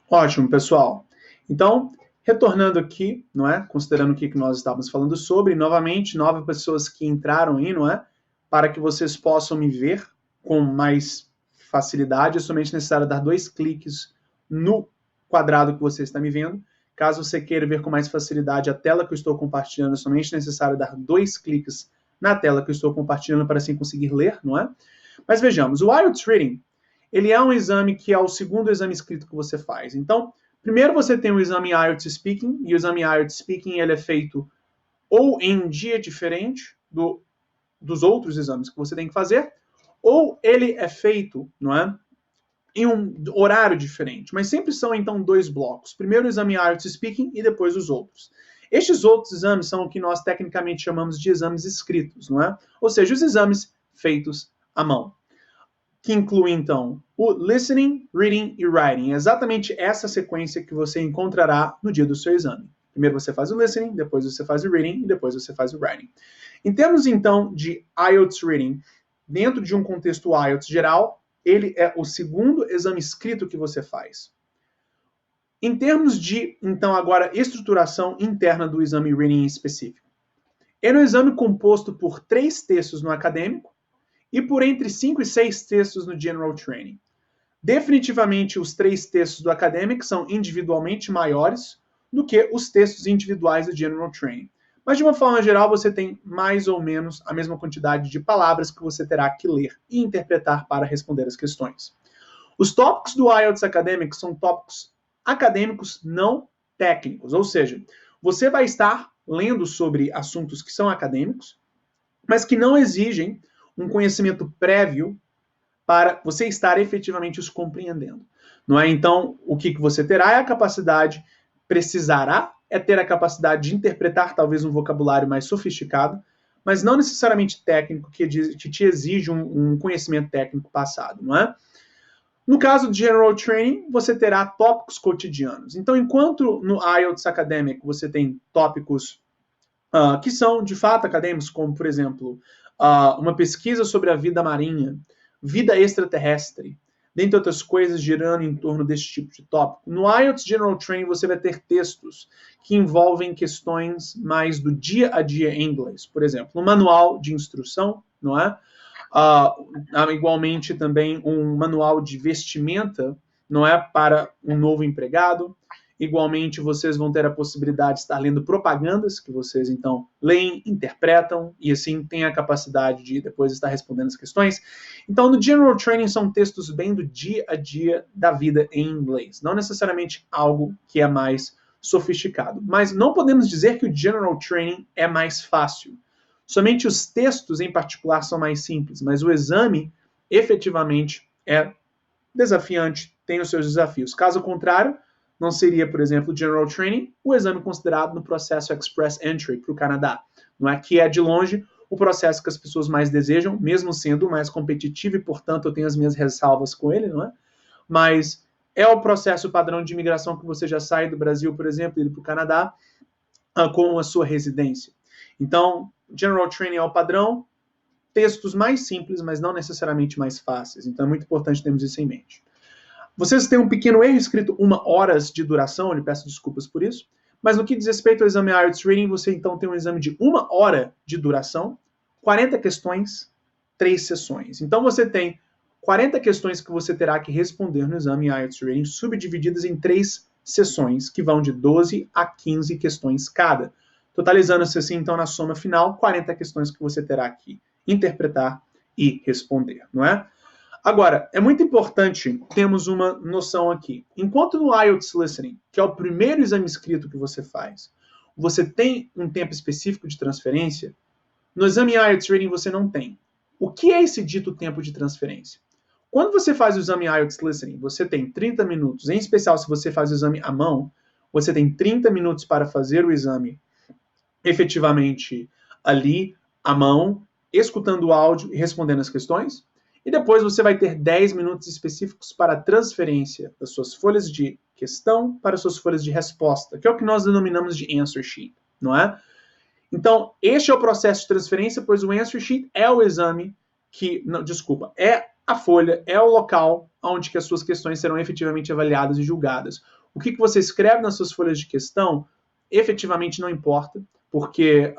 Ótimo, pessoal. Então, retornando aqui, não é? Considerando o que nós estávamos falando sobre, novamente, 9 pessoas que entraram aí, não é? Para que vocês possam me ver com mais facilidade, é somente necessário dar 2 cliques no quadrado que você está me vendo. Caso você queira ver com mais facilidade a tela que eu estou compartilhando, é somente necessário dar 2 cliques na tela que eu estou compartilhando para assim conseguir ler, não é? Mas vejamos, o IELTS Reading, ele é um exame que é o segundo exame escrito que você faz. Então, primeiro você tem o exame IELTS Speaking, e o exame IELTS Speaking ele é feito ou em um dia diferente dos outros exames que você tem que fazer, ou ele é feito, não é, em um horário diferente. Mas sempre são, então, 2 blocos. Primeiro o exame IELTS Speaking e depois os outros. Estes outros exames são o que nós tecnicamente chamamos de exames escritos, não é? Ou seja, os exames feitos à mão, que inclui, então, o listening, reading e writing. É exatamente essa sequência que você encontrará no dia do seu exame. Primeiro você faz o listening, depois você faz o reading e depois você faz o writing. Em termos, então, de IELTS Reading, dentro de um contexto IELTS geral, ele é o segundo exame escrito que você faz. Em termos de, então, agora, estruturação interna do exame Reading em específico. Ele é um exame composto por 3 textos no acadêmico, e por entre 5 e 6 textos no General Training. Definitivamente, os 3 textos do Academic são individualmente maiores do que os textos individuais do General Training. Mas, de uma forma geral, você tem mais ou menos a mesma quantidade de palavras que você terá que ler e interpretar para responder as questões. Os tópicos do IELTS Academic são tópicos acadêmicos não técnicos, ou seja, você vai estar lendo sobre assuntos que são acadêmicos, mas que não exigem um conhecimento prévio para você estar efetivamente os compreendendo. Não é? Então, o que você terá é a capacidade, precisará é ter a capacidade de interpretar talvez um vocabulário mais sofisticado, mas não necessariamente técnico, que te exige um conhecimento técnico passado, não é? No caso do General Training, você terá tópicos cotidianos. Então, enquanto no IELTS Academic você tem tópicos que são, de fato, acadêmicos, como, por exemplo, uma pesquisa sobre a vida marinha, vida extraterrestre, dentre outras coisas girando em torno desse tipo de tópico. No IELTS General Training você vai ter textos que envolvem questões mais do dia a dia em inglês. Por exemplo, um manual de instrução, não é? Igualmente também um manual de vestimenta, não é? Para um novo empregado. Igualmente, vocês vão ter a possibilidade de estar lendo propagandas, que vocês, então, leem, interpretam, e assim têm a capacidade de depois estar respondendo as questões. Então, no General Training, são textos bem do dia a dia da vida em inglês. Não necessariamente algo que é mais sofisticado. Mas não podemos dizer que o General Training é mais fácil. Somente os textos, em particular, são mais simples, mas o exame, efetivamente, é desafiante, tem os seus desafios. Caso contrário, não seria, por exemplo, o General Training, o exame considerado no processo Express Entry para o Canadá, não é? Que é, de longe, o processo que as pessoas mais desejam, mesmo sendo o mais competitivo, e, portanto, eu tenho as minhas ressalvas com ele, não é? Mas é o processo padrão de imigração que você já sai do Brasil, por exemplo, e ir para o Canadá com a sua residência. Então, General Training é o padrão, textos mais simples, mas não necessariamente mais fáceis. Então, é muito importante termos isso em mente. Vocês têm um pequeno erro escrito 1 hora de duração, eu lhe peço desculpas por isso, mas no que diz respeito ao exame IELTS Reading, você então tem um exame de 1 hora de duração, 40 questões, 3 sessões. Então você tem 40 questões que você terá que responder no exame IELTS Reading, subdivididas em 3 sessões, que vão de 12 a 15 questões cada, totalizando-se assim, então, na soma final, 40 questões que você terá que interpretar e responder, não é? Agora, é muito importante termos uma noção aqui. Enquanto no IELTS Listening, que é o primeiro exame escrito que você faz, você tem um tempo específico de transferência, no exame IELTS Reading você não tem. O que é esse dito tempo de transferência? Quando você faz o exame IELTS Listening, você tem 30 minutos, em especial se você faz o exame à mão, você tem 30 minutos para fazer o exame efetivamente ali, à mão, escutando o áudio e respondendo as questões. E depois você vai ter 10 minutos específicos para a transferência das suas folhas de questão para as suas folhas de resposta, que é o que nós denominamos de answer sheet, não é? Então, este é o processo de transferência, pois o answer sheet é o exame que, não, desculpa, é a folha é o local onde que as suas questões serão efetivamente avaliadas e julgadas. O que você escreve nas suas folhas de questão efetivamente não importa, porque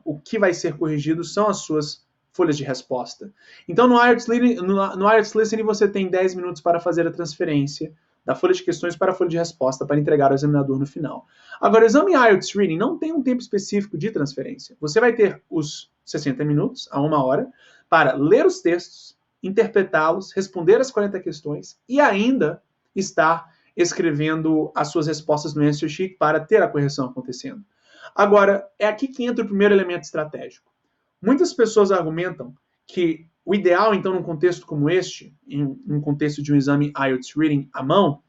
o que vai ser corrigido são as suas folhas de resposta. Então, no IELTS Listening, você tem 10 minutos para fazer a transferência da folha de questões para a folha de resposta para entregar ao examinador no final. Agora, o exame IELTS Reading não tem um tempo específico de transferência. Você vai ter os 60 minutos a 1 hora para ler os textos, interpretá-los, responder as 40 questões e ainda estar escrevendo as suas respostas no answer sheet para ter a correção acontecendo. Agora, é aqui que entra o primeiro elemento estratégico. Muitas pessoas argumentam que o ideal, então, num contexto como este, em um contexto de um exame IELTS Reading à mão,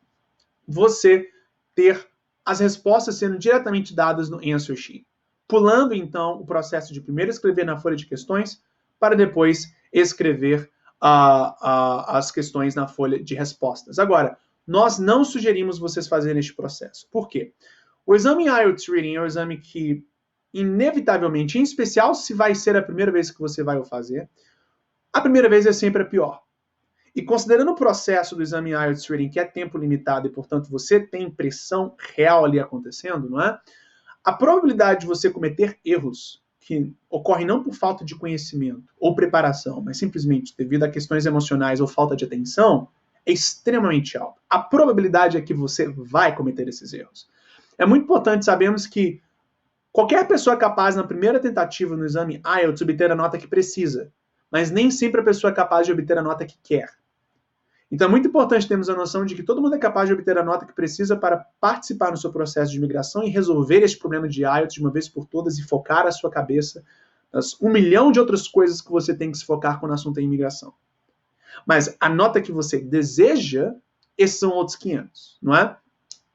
você ter as respostas sendo diretamente dadas no answer sheet, pulando, então, o processo de primeiro escrever na folha de questões para depois escrever as questões na folha de respostas. Agora, nós não sugerimos vocês fazerem este processo. Por quê? O exame IELTS Reading é um exame que, inevitavelmente, em especial se vai ser a primeira vez que você vai o fazer, a primeira vez é sempre a pior. E considerando o processo do exame IELTS Reading, que é tempo limitado e, portanto, você tem pressão real ali acontecendo, não é? A probabilidade de você cometer erros que ocorrem não por falta de conhecimento ou preparação, mas simplesmente devido a questões emocionais ou falta de atenção, é extremamente alta. A probabilidade é que você vai cometer esses erros. É muito importante sabermos que qualquer pessoa é capaz, na primeira tentativa no exame IELTS, obter a nota que precisa, mas nem sempre a pessoa é capaz de obter a nota que quer. Então é muito importante termos a noção de que todo mundo é capaz de obter a nota que precisa para participar no seu processo de imigração e resolver este problema de IELTS de uma vez por todas e focar a sua cabeça nas 1 milhão de outras coisas que você tem que se focar quando o assunto é imigração. Mas a nota que você deseja, esses são outros 500, não é?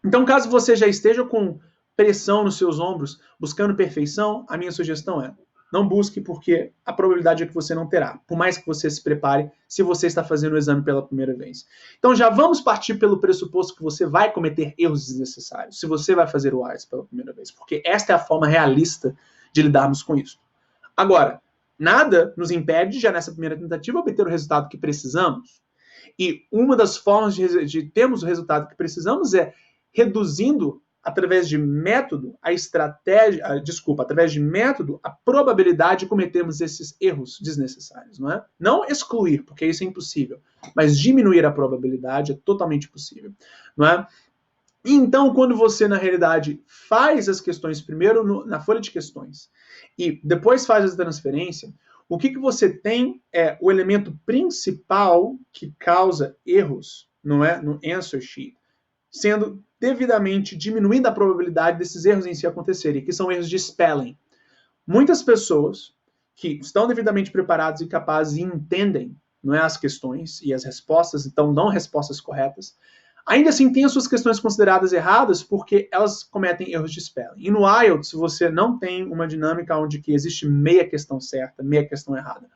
Então, caso você já esteja com pressão nos seus ombros, buscando perfeição, a minha sugestão é: não busque, porque a probabilidade é que você não terá, por mais que você se prepare, se você está fazendo o exame pela primeira vez. Então já vamos partir pelo pressuposto que você vai cometer erros desnecessários, se você vai fazer o IELTS pela primeira vez, porque esta é a forma realista de lidarmos com isso. Agora, nada nos impede, já nessa primeira tentativa, obter o resultado que precisamos. E uma das formas de termos o resultado que precisamos é reduzindo através de método, através de método, a probabilidade de cometermos esses erros desnecessários, não é? Não excluir, porque isso é impossível, mas diminuir a probabilidade é totalmente possível, não é? Então, quando você, na realidade, faz as questões primeiro na folha de questões e depois faz a transferência, o que você tem é o elemento principal que causa erros, não é? No answer sheet, sendo devidamente diminuindo a probabilidade desses erros em si acontecerem, que são erros de spelling. Muitas pessoas que estão devidamente preparadas e capazes e entendem, não é, as questões e as respostas, então dão respostas corretas, ainda assim têm as suas questões consideradas erradas porque elas cometem erros de spelling. E no IELTS você não tem uma dinâmica onde que existe meia questão certa, meia questão errada.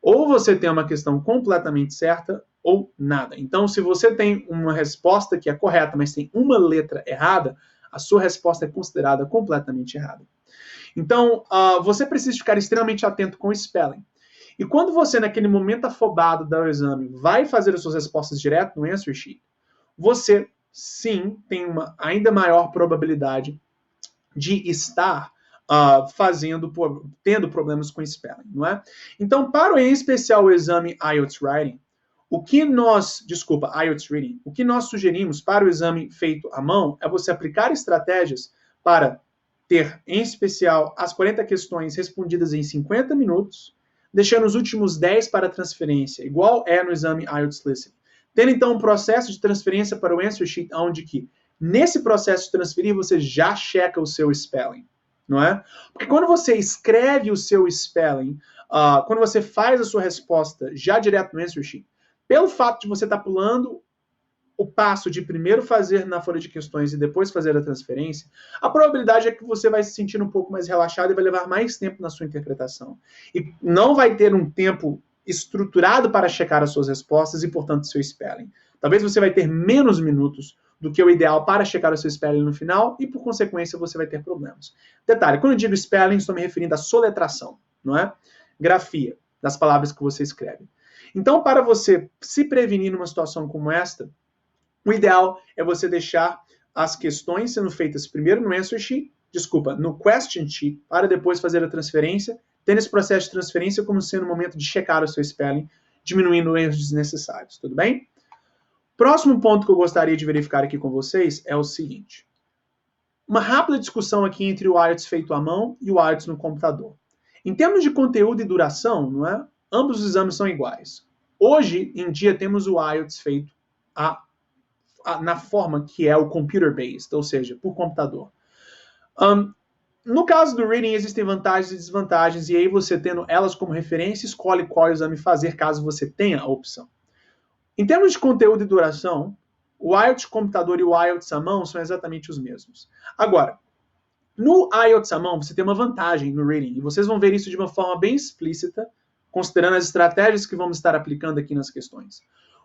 Ou você tem uma questão completamente certa ou nada. Então, se você tem uma resposta que é correta, mas tem uma letra errada, a sua resposta é considerada completamente errada. Então, você precisa ficar extremamente atento com o spelling. E quando você, naquele momento afobado do exame, vai fazer as suas respostas direto no answer sheet, você, sim, tem uma ainda maior probabilidade de estar tendo problemas com spelling, não é? Então, para em especial o exame IELTS Reading, o que nós sugerimos para o exame feito à mão é você aplicar estratégias para ter, em especial, as 40 questões respondidas em 50 minutos, deixando os últimos 10 para transferência, igual é no exame IELTS Listening. Tendo, então, um processo de transferência para o answer sheet, onde que, nesse processo de transferir, você já checa o seu spelling, não é? Porque quando você escreve o seu spelling, quando você faz a sua resposta já direto no answer sheet, pelo fato de você estar pulando o passo de primeiro fazer na folha de questões e depois fazer a transferência, a probabilidade é que você vai se sentir um pouco mais relaxado e vai levar mais tempo na sua interpretação. E não vai ter um tempo estruturado para checar as suas respostas e, portanto, seu spelling. Talvez você vai ter menos minutos do que o ideal para checar o seu spelling no final e, por consequência, você vai ter problemas. Detalhe, quando eu digo spelling, estou me referindo à soletração, não é? Grafia das palavras que você escreve. Então, para você se prevenir numa situação como esta, o ideal é você deixar as questões sendo feitas primeiro no answer sheet, no question sheet, para depois fazer a transferência, tendo esse processo de transferência como sendo o momento de checar o seu spelling, diminuindo erros desnecessários, tudo bem? Próximo ponto que eu gostaria de verificar aqui com vocês é o seguinte. Uma rápida discussão aqui entre o IELTS feito à mão e o IELTS no computador. Em termos de conteúdo e duração, não é? Ambos os exames são iguais. Hoje em dia temos o IELTS feito na forma que é o computer-based, ou seja, por computador. No caso do reading, existem vantagens e desvantagens, e aí você tendo elas como referência, escolhe qual exame fazer, caso você tenha a opção. Em termos de conteúdo e duração, o IELTS computador e o IELTS à mão são exatamente os mesmos. Agora, no IELTS à mão, você tem uma vantagem no reading, e vocês vão ver isso de uma forma bem explícita, considerando as estratégias que vamos estar aplicando aqui nas questões.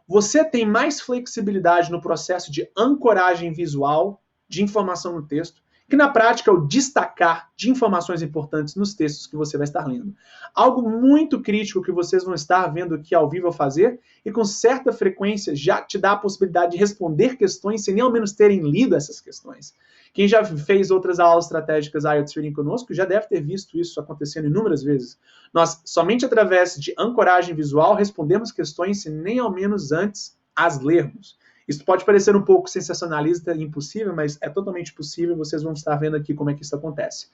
Você tem mais flexibilidade no processo de ancoragem visual de informação no texto, que na prática é o destacar de informações importantes nos textos que você vai estar lendo. Algo muito crítico que vocês vão estar vendo aqui ao vivo a fazer, e com certa frequência já te dá a possibilidade de responder questões sem nem ao menos terem lido essas questões. Quem já fez outras aulas estratégicas IELTS Reading conosco já deve ter visto isso acontecendo inúmeras vezes. Nós, somente através de ancoragem visual, respondemos questões sem nem ao menos antes as lermos. Isso pode parecer um pouco sensacionalista e impossível, mas é totalmente possível, vocês vão estar vendo aqui como é que isso acontece.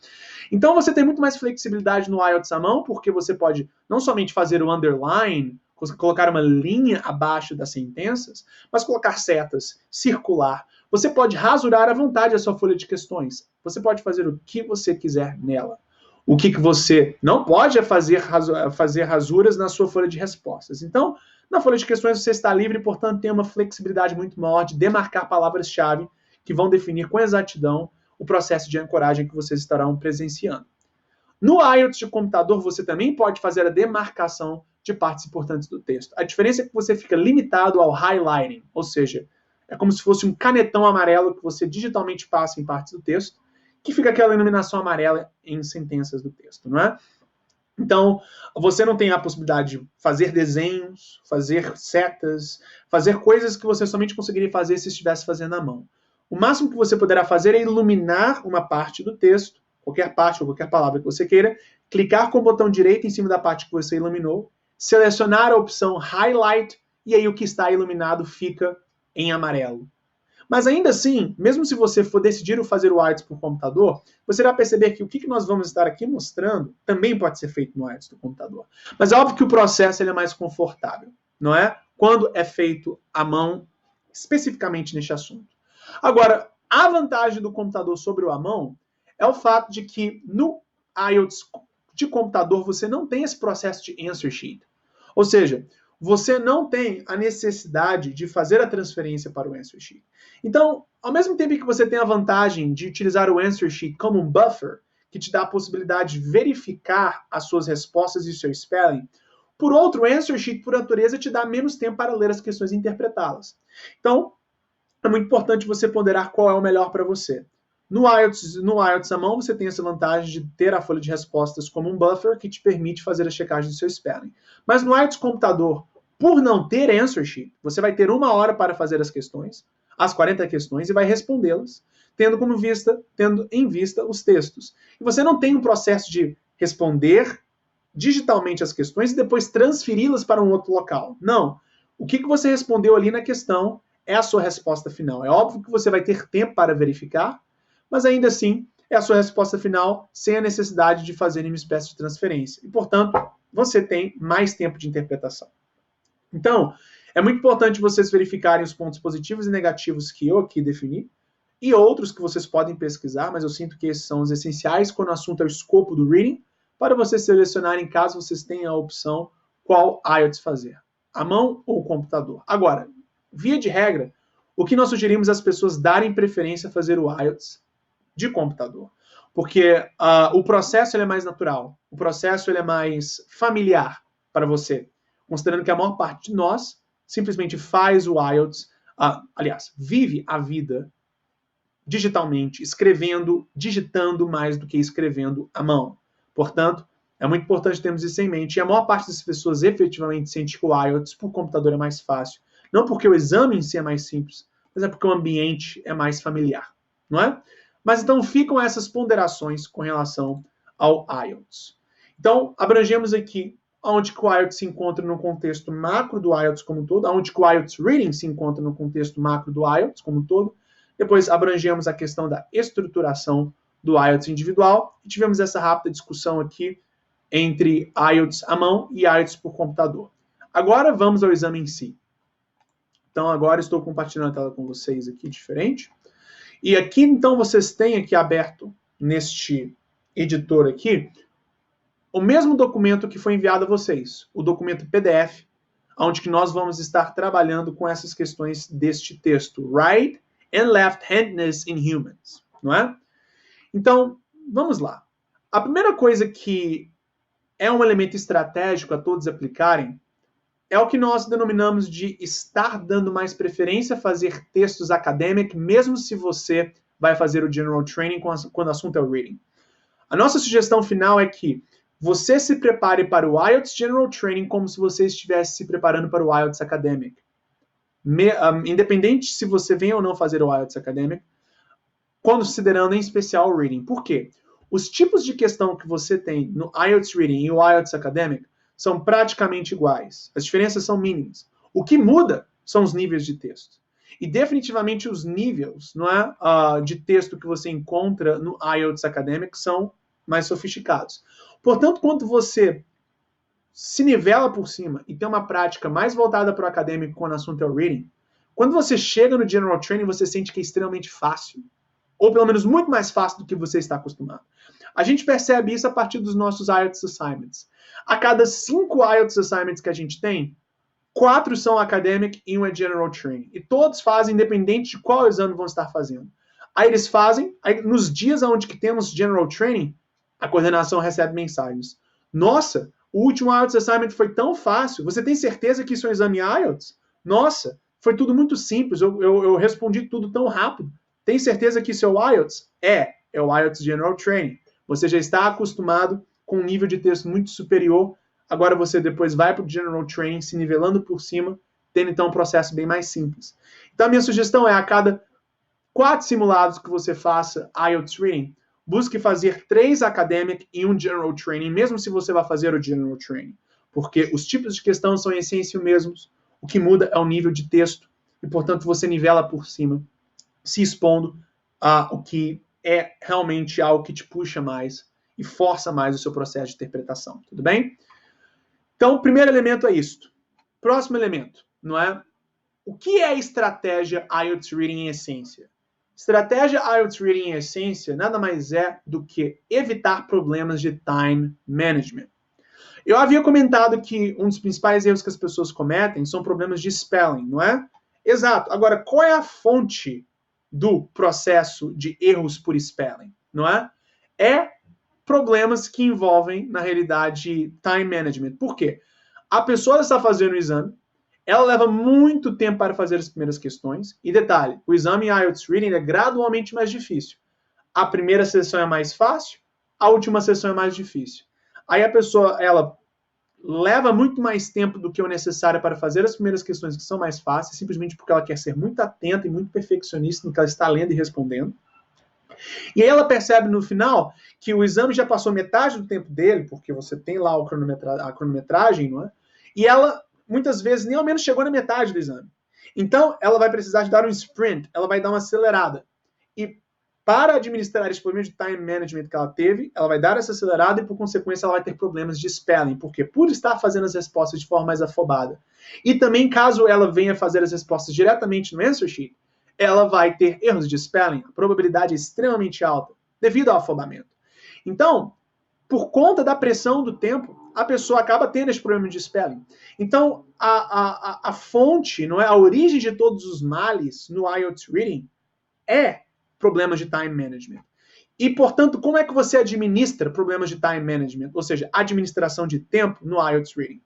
Então você tem muito mais flexibilidade no IELTS à mão, porque você pode não somente fazer o underline, colocar uma linha abaixo das sentenças, mas colocar setas, circular. Você pode rasurar à vontade a sua folha de questões. Você pode fazer o que você quiser nela. O que você não pode é fazer rasuras na sua folha de respostas. Então, na folha de questões você está livre, portanto, tem uma flexibilidade muito maior de demarcar palavras-chave que vão definir com exatidão o processo de ancoragem que vocês estarão presenciando. No IELTS de computador, você também pode fazer a demarcação de partes importantes do texto. A diferença é que você fica limitado ao highlighting, ou seja, é como se fosse um canetão amarelo que você digitalmente passa em partes do texto, que fica aquela iluminação amarela em sentenças do texto, não é? Então, você não tem a possibilidade de fazer desenhos, fazer setas, fazer coisas que você somente conseguiria fazer se estivesse fazendo à mão. O máximo que você poderá fazer é iluminar uma parte do texto, qualquer parte ou qualquer palavra que você queira, clicar com o botão direito em cima da parte que você iluminou, selecionar a opção Highlight, e aí o que está iluminado fica em amarelo. Mas ainda assim, mesmo se você for decidir fazer o IELTS por computador, você vai perceber que o que nós vamos estar aqui mostrando também pode ser feito no IELTS do computador. Mas é óbvio que o processo ele é mais confortável, não é? Quando é feito à mão, especificamente neste assunto. Agora, a vantagem do computador sobre o à mão é o fato de que no IELTS de computador você não tem esse processo de answer sheet. Ou seja, você não tem a necessidade de fazer a transferência para o answer sheet. Então, ao mesmo tempo que você tem a vantagem de utilizar o answer sheet como um buffer, que te dá a possibilidade de verificar as suas respostas e o seu spelling, por outro, o answer sheet, por natureza, te dá menos tempo para ler as questões e interpretá-las. Então, é muito importante você ponderar qual é o melhor para você. No IELTS à mão, você tem essa vantagem de ter a folha de respostas como um buffer que te permite fazer a checagem do seu spelling. Mas no IELTS computador, por não ter answer sheet, você vai ter 1 hora para fazer as questões, as 40 questões, e vai respondê-las, tendo em vista os textos. E você não tem um processo de responder digitalmente as questões e depois transferi-las para um outro local. Não. O que você respondeu ali na questão é a sua resposta final. É óbvio que você vai ter tempo para verificar, mas ainda assim é a sua resposta final sem a necessidade de fazer uma espécie de transferência. E, portanto, você tem mais tempo de interpretação. Então, é muito importante vocês verificarem os pontos positivos e negativos que eu aqui defini, e outros que vocês podem pesquisar, mas eu sinto que esses são os essenciais quando o assunto é o escopo do reading, para vocês selecionarem, caso vocês tenham a opção, qual IELTS fazer, à mão ou computador. Agora, via de regra, o que nós sugerimos é as pessoas darem preferência a fazer o IELTS de computador, porque o processo ele é mais natural, o processo ele é mais familiar para você, considerando que a maior parte de nós simplesmente faz o IELTS, vive a vida digitalmente, escrevendo, digitando mais do que escrevendo à mão. Portanto, É muito importante termos isso em mente. E a maior parte das pessoas efetivamente sente que o IELTS por computador é mais fácil. Não porque o exame em si é mais simples, mas é porque o ambiente é mais familiar, não é? Mas então ficam essas ponderações com relação ao IELTS. Então, abrangemos aqui onde que o IELTS se encontra no contexto macro do IELTS como um todo, onde que o IELTS Reading se encontra no contexto macro do IELTS como um todo. Depois abrangemos a questão da estruturação do IELTS individual e tivemos essa rápida discussão aqui entre IELTS à mão e IELTS por computador. Agora vamos ao exame em si. Então agora estou compartilhando a tela com vocês aqui, diferente. E aqui então vocês têm aqui aberto neste editor aqui o mesmo documento que foi enviado a vocês, o documento PDF, onde que nós vamos estar trabalhando com essas questões deste texto, Right and Left-Handedness in Humans, não é? Então, vamos lá. A primeira coisa que é um elemento estratégico a todos aplicarem é o que nós denominamos de estar dando mais preferência a fazer textos acadêmicos, mesmo se você vai fazer o General Training quando o assunto é o Reading. A nossa sugestão final é que você se prepare para o IELTS General Training como se você estivesse se preparando para o IELTS Academic. Independente se você vem ou não fazer o IELTS Academic, considerando em especial o Reading. Por quê? Os tipos de questão que você tem no IELTS Reading e o IELTS Academic são praticamente iguais. As diferenças são mínimas. O que muda são os níveis de texto. E definitivamente os níveis, não é, de texto que você encontra no IELTS Academic são mais sofisticados. Portanto, quando você se nivela por cima e tem uma prática mais voltada para o acadêmico quando o assunto é o Reading, quando você chega no General Training, você sente que é extremamente fácil. Ou pelo menos muito mais fácil do que você está acostumado. A gente percebe isso a partir dos nossos IELTS Assignments. A cada 5 IELTS Assignments que a gente tem, 4 são Academic e 1 é General Training. E todos fazem independente de qual exame vão estar fazendo. Aí eles fazem, aí nos dias onde que temos General Training, a coordenação recebe mensagens. Nossa, o último IELTS Assignment foi tão fácil. Você tem certeza que isso é um exame IELTS? Nossa, foi tudo muito simples. Eu respondi tudo tão rápido. Tem certeza que isso é o IELTS? É o IELTS General Training. Você já está acostumado com um nível de texto muito superior. Agora você depois vai para o General Training, se nivelando por cima, tendo então um processo bem mais simples. Então a minha sugestão é, a cada 4 simulados que você faça IELTS Reading, busque fazer 3 Academic e 1 General Training, mesmo se você vai fazer o General Training. Porque os tipos de questão são em essência os mesmos. O que muda é o nível de texto. E, portanto, você nivela por cima, se expondo a o que é realmente algo que te puxa mais e força mais o seu processo de interpretação. Tudo bem? Então, o primeiro elemento é isto. Próximo elemento, não é? O que é estratégia IELTS Reading em essência? Estratégia IELTS Reading em essência nada mais é do que evitar problemas de time management. Eu havia comentado que um dos principais erros que as pessoas cometem são problemas de spelling, não é? Exato. Agora, qual é a fonte do processo de erros por spelling, não é? É problemas que envolvem, na realidade, time management. Por quê? A pessoa está fazendo o exame, ela leva muito tempo para fazer as primeiras questões. E detalhe, o exame IELTS Reading é gradualmente mais difícil. A primeira sessão é mais fácil, a última sessão é mais difícil. Aí a pessoa, ela leva muito mais tempo do que o necessário para fazer as primeiras questões que são mais fáceis, simplesmente porque ela quer ser muito atenta e muito perfeccionista no que ela está lendo e respondendo. E aí ela percebe no final que o exame já passou metade do tempo dele, porque você tem lá a cronometragem, não é? E ela, muitas vezes, nem ao menos chegou na metade do exame. Então, ela vai precisar de dar um sprint, ela vai dar uma acelerada. E para administrar esse problema de time management que ela teve, ela vai dar essa acelerada e, por consequência, ela vai ter problemas de spelling, porque por estar fazendo as respostas de forma mais afobada. E também, caso ela venha fazer as respostas diretamente no answer sheet, ela vai ter erros de spelling, a probabilidade é extremamente alta, devido ao afobamento. Então, por conta da pressão do tempo, a pessoa acaba tendo esse problema de spelling. Então, a fonte, não é, a origem de todos os males no IELTS Reading é problemas de time management. E, portanto, como é que você administra problemas de time management? Ou seja, administração de tempo no IELTS Reading.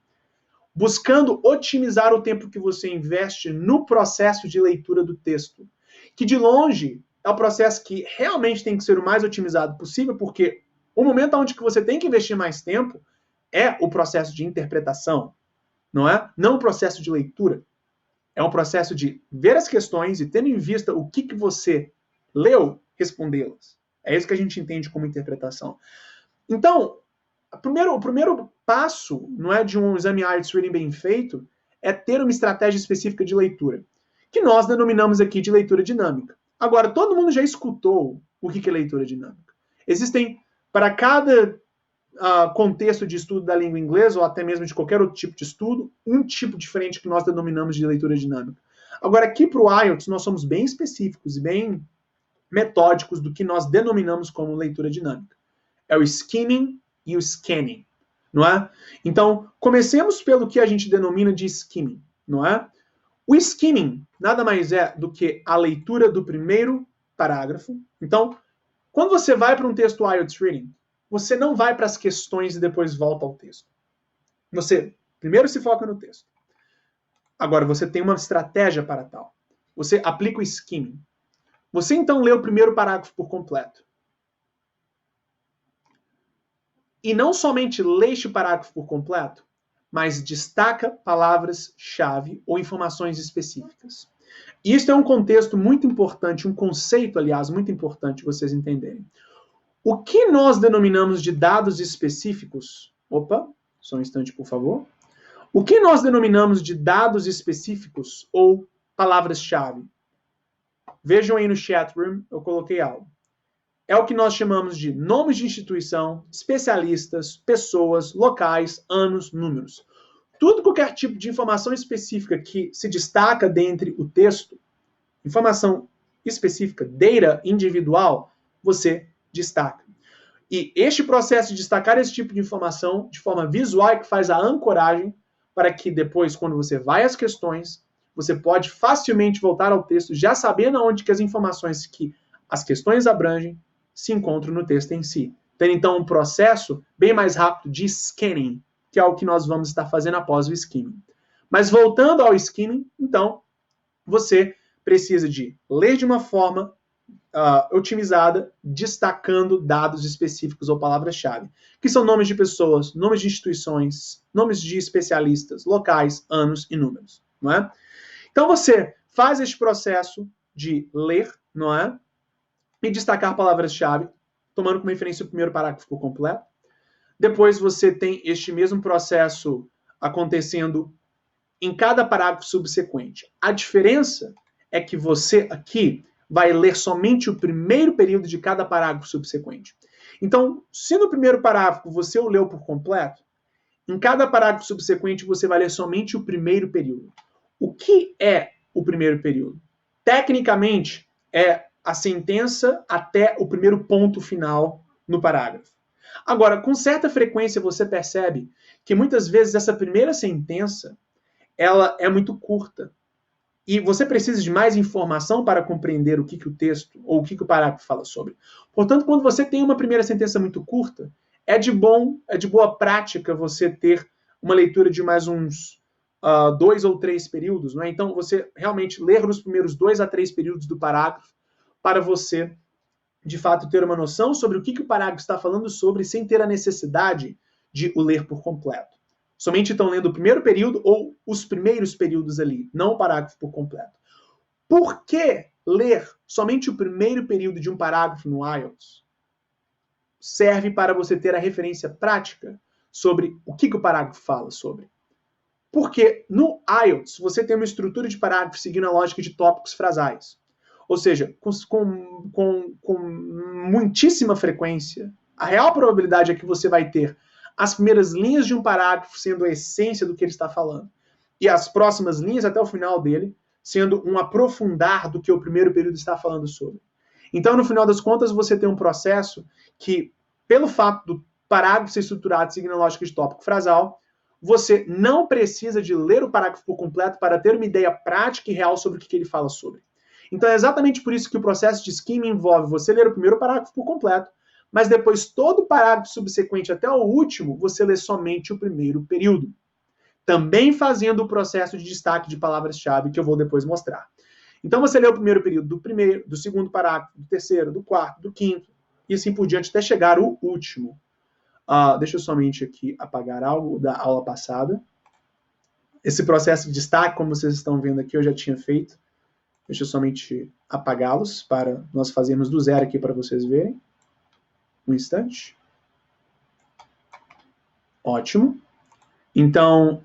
Buscando otimizar o tempo que você investe no processo de leitura do texto. Que, de longe, é o processo que realmente tem que ser o mais otimizado possível, porque O momento onde que você tem que investir mais tempo é o processo de interpretação, não é? Não o processo de leitura. É um processo de ver as questões e, tendo em vista o que você leu, respondê-las. É isso que a gente entende como interpretação. Então, o primeiro passo, não é, de um exame IELTS Reading bem feito, é ter uma estratégia específica de leitura, que nós denominamos aqui de leitura dinâmica. Agora, todo mundo já escutou o que é leitura dinâmica. Existem, para cada contexto de estudo da língua inglesa, ou até mesmo de qualquer outro tipo de estudo, um tipo diferente que nós denominamos de leitura dinâmica. Agora, aqui para o IELTS, nós somos bem específicos e bem metódicos do que nós denominamos como leitura dinâmica. É o skimming e o scanning, não é? Então, comecemos pelo que a gente denomina de skimming, não é? O skimming nada mais é do que a leitura do primeiro parágrafo. Então, quando você vai para um texto IELTS Reading, você não vai para as questões e depois volta ao texto. Você primeiro se foca no texto. Agora, você tem uma estratégia para tal. Você aplica o skimming. Você então lê o primeiro parágrafo por completo. E não somente lê este parágrafo por completo, mas destaca palavras-chave ou informações específicas. Isso é um contexto muito importante, um conceito, aliás, muito importante vocês entenderem. O que nós denominamos de dados específicos... Opa, só um instante, por favor. O que nós denominamos de dados específicos ou palavras-chave? Vejam aí no chat room, eu coloquei algo. É o que nós chamamos de nomes de instituição, especialistas, pessoas, locais, anos, números. Tudo, qualquer tipo de informação específica que se destaca dentre o texto, informação específica, data individual, você destaca. E este processo de destacar esse tipo de informação de forma visual é que faz a ancoragem para que depois, quando você vai às questões, você pode facilmente voltar ao texto já sabendo onde que as informações que as questões abrangem se encontram no texto em si. Tem então um processo bem mais rápido de scanning, que é o que nós vamos estar fazendo após o skimming. Mas voltando ao skimming, então, você precisa de ler de uma forma otimizada, destacando dados específicos ou palavras-chave, que são nomes de pessoas, nomes de instituições, nomes de especialistas, locais, anos e números, não é? Então você faz este processo de ler, não é? E destacar palavras-chave, tomando como referência o primeiro parágrafo por completo. Depois você tem este mesmo processo acontecendo em cada parágrafo subsequente. A diferença é que você aqui vai ler somente o primeiro período de cada parágrafo subsequente. Então, se no primeiro parágrafo você o leu por completo, em cada parágrafo subsequente você vai ler somente o primeiro período. O que é o primeiro período? Tecnicamente, é a sentença até o primeiro ponto final no parágrafo. Agora, com certa frequência você percebe que muitas vezes essa primeira sentença ela é muito curta. E você precisa de mais informação para compreender o que o texto ou o que o parágrafo fala sobre. Portanto, quando você tem uma primeira sentença muito curta, é de boa prática você ter uma leitura de mais uns 2 ou 3 períodos, não é? Então, você realmente ler nos primeiros 2 a 3 períodos do parágrafo para você, de fato, ter uma noção sobre o que o parágrafo está falando sobre, sem ter a necessidade de o ler por completo. Somente estão lendo o primeiro período ou os primeiros períodos ali, não o parágrafo por completo. Por que ler somente o primeiro período de um parágrafo no IELTS? Serve para você ter a referência prática sobre o que o parágrafo fala sobre. Porque no IELTS você tem uma estrutura de parágrafo seguindo a lógica de tópicos frasais. Ou seja, com muitíssima frequência, a real probabilidade é que você vai ter as primeiras linhas de um parágrafo sendo a essência do que ele está falando. E as próximas linhas, até o final dele, sendo um aprofundar do que o primeiro período está falando sobre. Então, no final das contas, você tem um processo que, pelo fato do parágrafo ser estruturado seguindo a lógica de tópico frasal, você não precisa de ler o parágrafo por completo para ter uma ideia prática e real sobre o que ele fala sobre. Então, é exatamente por isso que o processo de skimming envolve você ler o primeiro parágrafo por completo, mas depois todo o parágrafo subsequente até o último, você lê somente o primeiro período. Também fazendo o processo de destaque de palavras-chave, que eu vou depois mostrar. Então você lê o primeiro período do segundo parágrafo, do terceiro, do quarto, do quinto, e assim por diante até chegar o último. Deixa eu somente aqui apagar algo da aula passada. Esse processo de destaque, como vocês estão vendo aqui, eu já tinha feito. Deixa eu somente apagá-los para nós fazermos do zero aqui para vocês verem. Um instante. Ótimo. Então,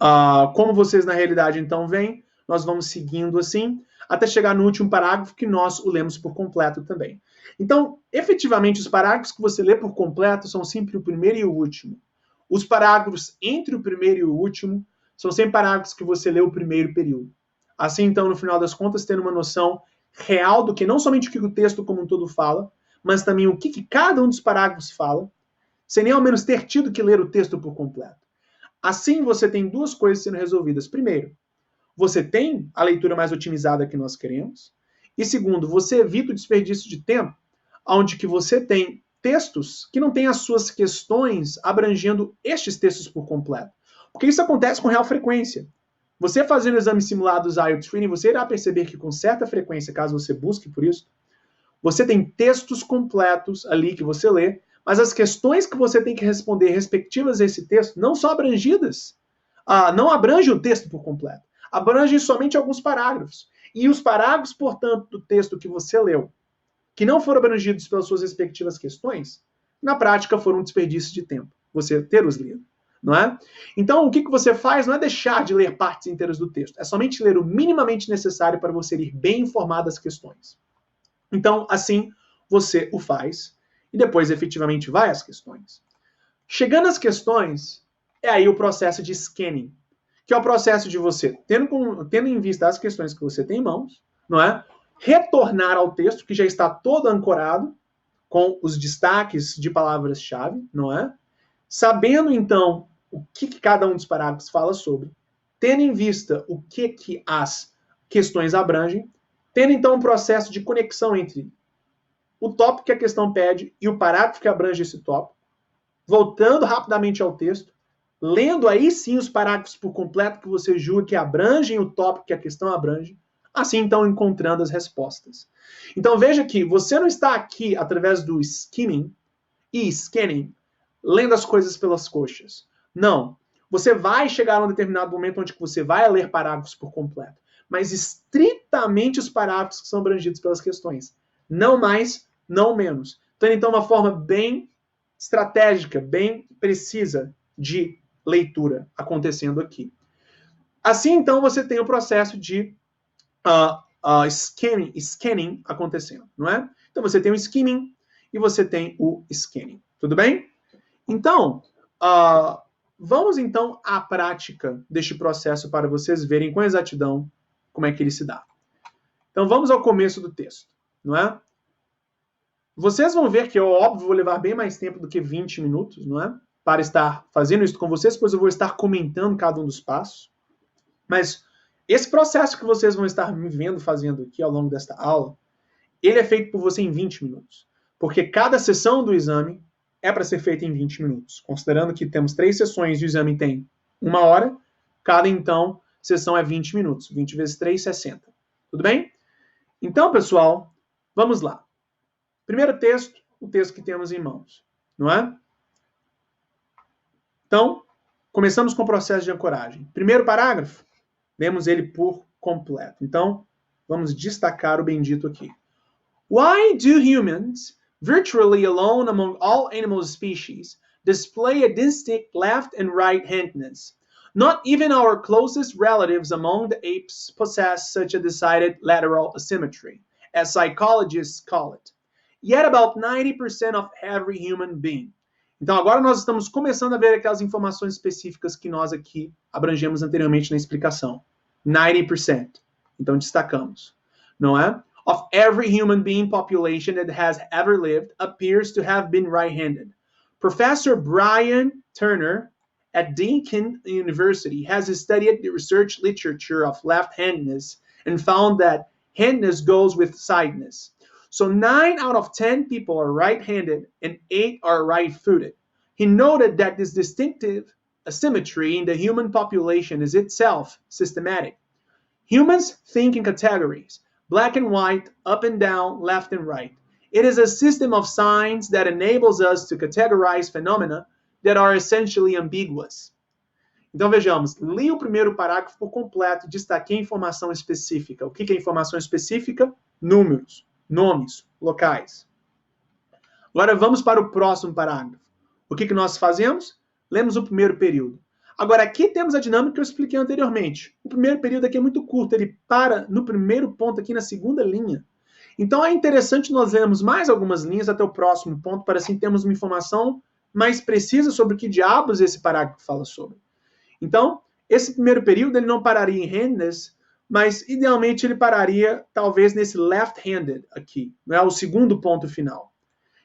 como vocês na realidade então veem, nós vamos seguindo assim, até chegar no último parágrafo que nós o lemos por completo também. Então, efetivamente, os parágrafos que você lê por completo são sempre o primeiro e o último. Os parágrafos entre o primeiro e o último são sempre parágrafos que você lê o primeiro período. Assim, então, no final das contas, tendo uma noção real do que não somente o que o texto como um todo fala, mas também o que cada um dos parágrafos fala, sem nem ao menos ter tido que ler o texto por completo. Assim, você tem duas coisas sendo resolvidas. Primeiro, você tem a leitura mais otimizada que nós queremos. E segundo, você evita o desperdício de tempo, onde que você tem textos que não têm as suas questões abrangendo estes textos por completo. Porque isso acontece com real frequência. Você fazendo exames simulados IELTS Reading, você irá perceber que com certa frequência, caso você busque por isso, você tem textos completos ali que você lê, mas as questões que você tem que responder respectivas a esse texto não são abrangidas. Não abrangem o texto por completo. Abrangem somente alguns parágrafos. E os parágrafos, portanto, do texto que você leu, que não foram abrangidos pelas suas respectivas questões, na prática foram um desperdício de tempo, você ter os lido. Não é? Então, o que você faz não é deixar de ler partes inteiras do texto, é somente ler o minimamente necessário para você ir bem informado das questões. Então, assim, você o faz e depois efetivamente vai às questões. Chegando às questões, é aí o processo de scanning, que é o processo de você, tendo em vista as questões que você tem em mãos, não é? Retornar ao texto que já está todo ancorado, com os destaques de palavras-chave, não é? Sabendo, então, o que cada um dos parágrafos fala sobre, tendo em vista o que as questões abrangem, tendo, então, um processo de conexão entre o tópico que a questão pede e o parágrafo que abrange esse tópico, voltando rapidamente ao texto, lendo aí sim os parágrafos por completo que você julga que abrangem o tópico que a questão abrange, assim então encontrando as respostas. Então veja que você não está aqui através do skimming e scanning, lendo as coisas pelas coxas. Não. Você vai chegar a um determinado momento onde você vai ler parágrafos por completo, mas estritamente os parágrafos que são abrangidos pelas questões. Não mais, não menos. Então, uma forma bem estratégica, bem precisa de leitura acontecendo aqui. Assim, então, você tem o processo de scanning acontecendo, não é? Então, você tem o skimming e você tem o scanning. Tudo bem? Então, vamos então à prática deste processo para vocês verem com exatidão como é que ele se dá. Então, vamos ao começo do texto, não é? Vocês vão ver que eu, óbvio, vou levar bem mais tempo do que 20 minutos, não é? Para estar fazendo isso com vocês, pois eu vou estar comentando cada um dos passos. Mas esse processo que vocês vão estar me vendo fazendo aqui ao longo desta aula, ele é feito por você em 20 minutos. Porque cada sessão do exame é para ser feita em 20 minutos. Considerando que temos 3 sessões e o exame tem 1 hora, cada, então, sessão é 20 minutos. 20 vezes 3, 60. Tudo bem? Então, pessoal, vamos lá. Primeiro texto, o texto que temos em mãos, não é? Então, começamos com o processo de ancoragem. Primeiro parágrafo, lemos ele por completo. Então, vamos destacar o bendito aqui. Why do humans, virtually alone among all animal species, display a distinct left and right-handedness? Not even our closest relatives among the apes possess such a decided lateral asymmetry, as psychologists call it. Yet about 90% of every human being. Então agora nós estamos começando a ver aquelas informações específicas que nós aqui abrangemos anteriormente na explicação. 90%. Então destacamos, não é? Of every human being population that has ever lived appears to have been right-handed. Professor Brian Turner at Deakin University has studied the research literature of left-handedness and found that handedness goes with sideness. So 9 out of 10 people are right-handed and 8 are right-footed. He noted that this distinctive asymmetry in the human population is itself systematic. Humans think in categories, black and white, up and down, left and right. It is a system of signs that enables us to categorize phenomena that are essentially ambiguous. Então, vejamos, li o primeiro parágrafo por completo e destaquei informação específica. O que é informação específica? Números, nomes, locais. Agora, vamos para o próximo parágrafo. O que nós fazemos? Lemos o primeiro período. Agora, aqui temos a dinâmica que eu expliquei anteriormente. O primeiro período aqui é muito curto, ele para no primeiro ponto aqui na segunda linha. Então, é interessante nós lermos mais algumas linhas até o próximo ponto, para assim termos uma informação mais precisa sobre o que diabos esse parágrafo fala sobre. Então, esse primeiro período ele não pararia em handedness, mas idealmente ele pararia talvez nesse left-handed aqui, não é o segundo ponto final.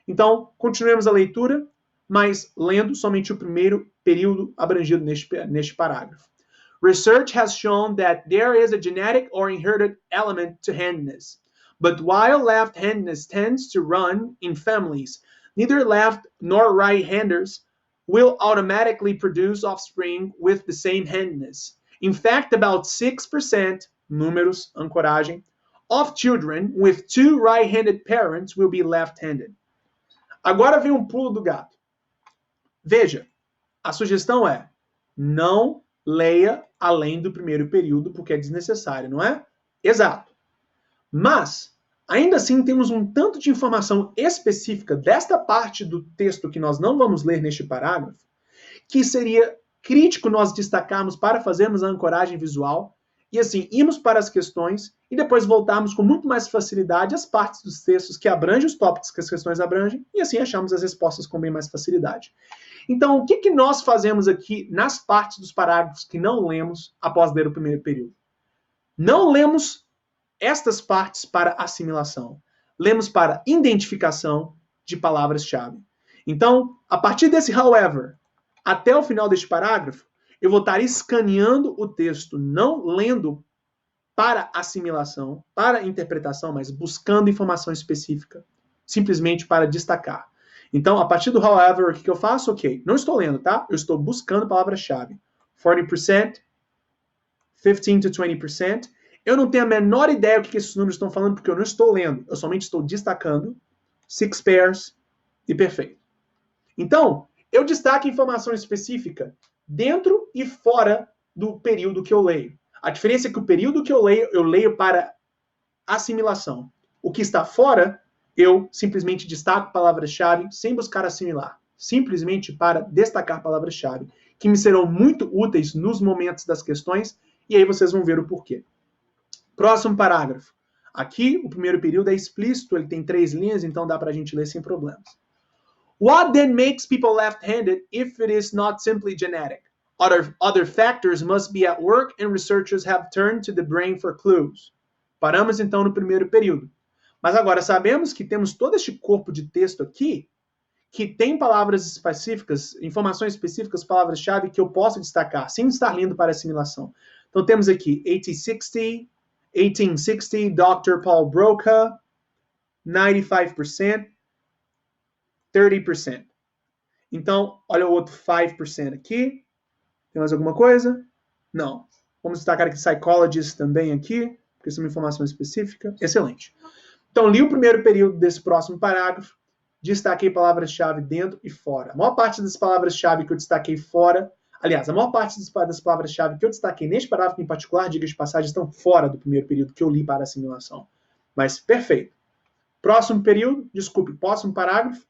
Então, continuemos a leitura, mas lendo somente o primeiro período abrangido neste parágrafo. Research has shown that there is a genetic or inherited element to handedness. But while left-handedness tends to run in families, neither left nor right-handers will automatically produce offspring with the same handedness. In fact, about 6%, números, ancoragem, of children with two right-handed parents will be left-handed. Agora vem um pulo do gato. Veja, a sugestão é, não leia além do primeiro período, porque é desnecessário, não é? Exato. Mas, ainda assim, temos um tanto de informação específica desta parte do texto que nós não vamos ler neste parágrafo, que seria crítico nós destacarmos para fazermos a ancoragem visual e, assim, irmos para as questões e depois voltarmos com muito mais facilidade às partes dos textos que abrangem os tópicos que as questões abrangem e, assim, achamos as respostas com bem mais facilidade. Então, o que nós fazemos aqui nas partes dos parágrafos que não lemos após ler o primeiro período? Não lemos estas partes para assimilação. Lemos para identificação de palavras-chave. Então, a partir desse however, até o final deste parágrafo, eu vou estar escaneando o texto, não lendo para assimilação, para interpretação, mas buscando informação específica, simplesmente para destacar. Então, a partir do however, o que eu faço? Ok, não estou lendo, tá? Eu estou buscando palavra-chave. 40%, 15 to 20%. Eu não tenho a menor ideia do que esses números estão falando, porque eu não estou lendo. Eu somente estou destacando. 6 pairs e perfeito. Então, eu destaco informação específica dentro e fora do período que eu leio. A diferença é que o período que eu leio para assimilação. O que está fora, eu simplesmente destaco palavras-chave sem buscar assimilar. Simplesmente para destacar palavras-chave, que me serão muito úteis nos momentos das questões, e aí vocês vão ver o porquê. Próximo parágrafo. Aqui, o primeiro período é explícito, ele tem 3 linhas, então dá para a gente ler sem problemas. What then makes people left-handed if it is not simply genetic? Other factors must be at work and researchers have turned to the brain for clues. Paramos então no primeiro período. Mas agora sabemos que temos todo este corpo de texto aqui que tem palavras específicas, informações específicas, palavras-chave que eu posso destacar, sem estar lendo para assimilação. Então temos aqui 1860, Dr. Paul Broca, 95%, 30%. Então, olha o outro 5% aqui. Tem mais alguma coisa? Não. Vamos destacar aqui psychologist também aqui, porque isso é uma informação específica. Excelente. Então, li o primeiro período desse próximo parágrafo, destaquei palavras-chave dentro e fora. A maior parte das palavras-chave que eu destaquei fora, aliás, a maior parte das palavras-chave que eu destaquei neste parágrafo em particular, diga de passagem, estão fora do primeiro período que eu li para assimilação. Mas, perfeito. Próximo período, próximo parágrafo,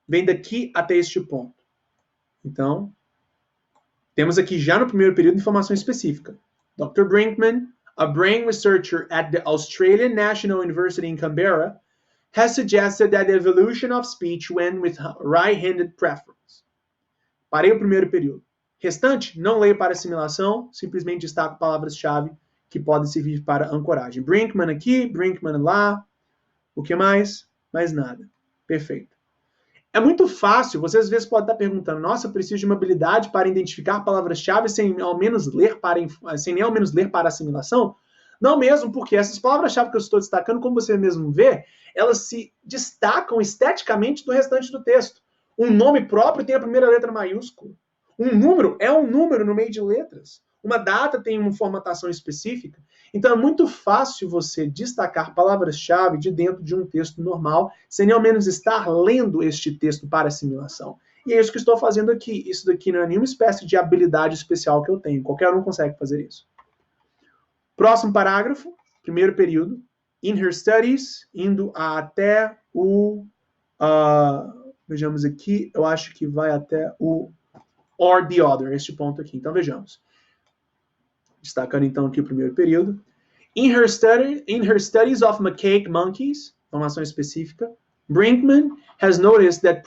vem daqui até este ponto. Então, temos aqui já no primeiro período informação específica. Dr. Brinkman, a brain researcher at the Australian National University in Canberra, has suggested that the evolution of speech went with right-handed preference. Parei o primeiro período. Restante, não leio para assimilação, simplesmente destaco palavras-chave que podem servir para ancoragem. Brinkman aqui, Brinkman lá. O que mais? Mais nada. Perfeito. É muito fácil, você às vezes pode estar perguntando, nossa, eu preciso de uma habilidade para identificar palavras-chave sem nem ao menos ler para assimilação? Não mesmo, porque essas palavras-chave que eu estou destacando, como você mesmo vê, elas se destacam esteticamente do restante do texto. Um nome próprio tem a primeira letra maiúscula. Um número é um número no meio de letras. Uma data tem uma formatação específica. Então é muito fácil você destacar palavras-chave de dentro de um texto normal, sem ao menos estar lendo este texto para assimilação. E é isso que estou fazendo aqui. Isso daqui não é nenhuma espécie de habilidade especial que eu tenho. Qualquer um consegue fazer isso. Próximo parágrafo, primeiro período. In her studies, indo até o... vejamos aqui, eu acho que vai até o or the other, este ponto aqui. Então vejamos. Destacando então aqui o primeiro período. In her studies of macaque monkeys, informação específica, Brinkman has noticed that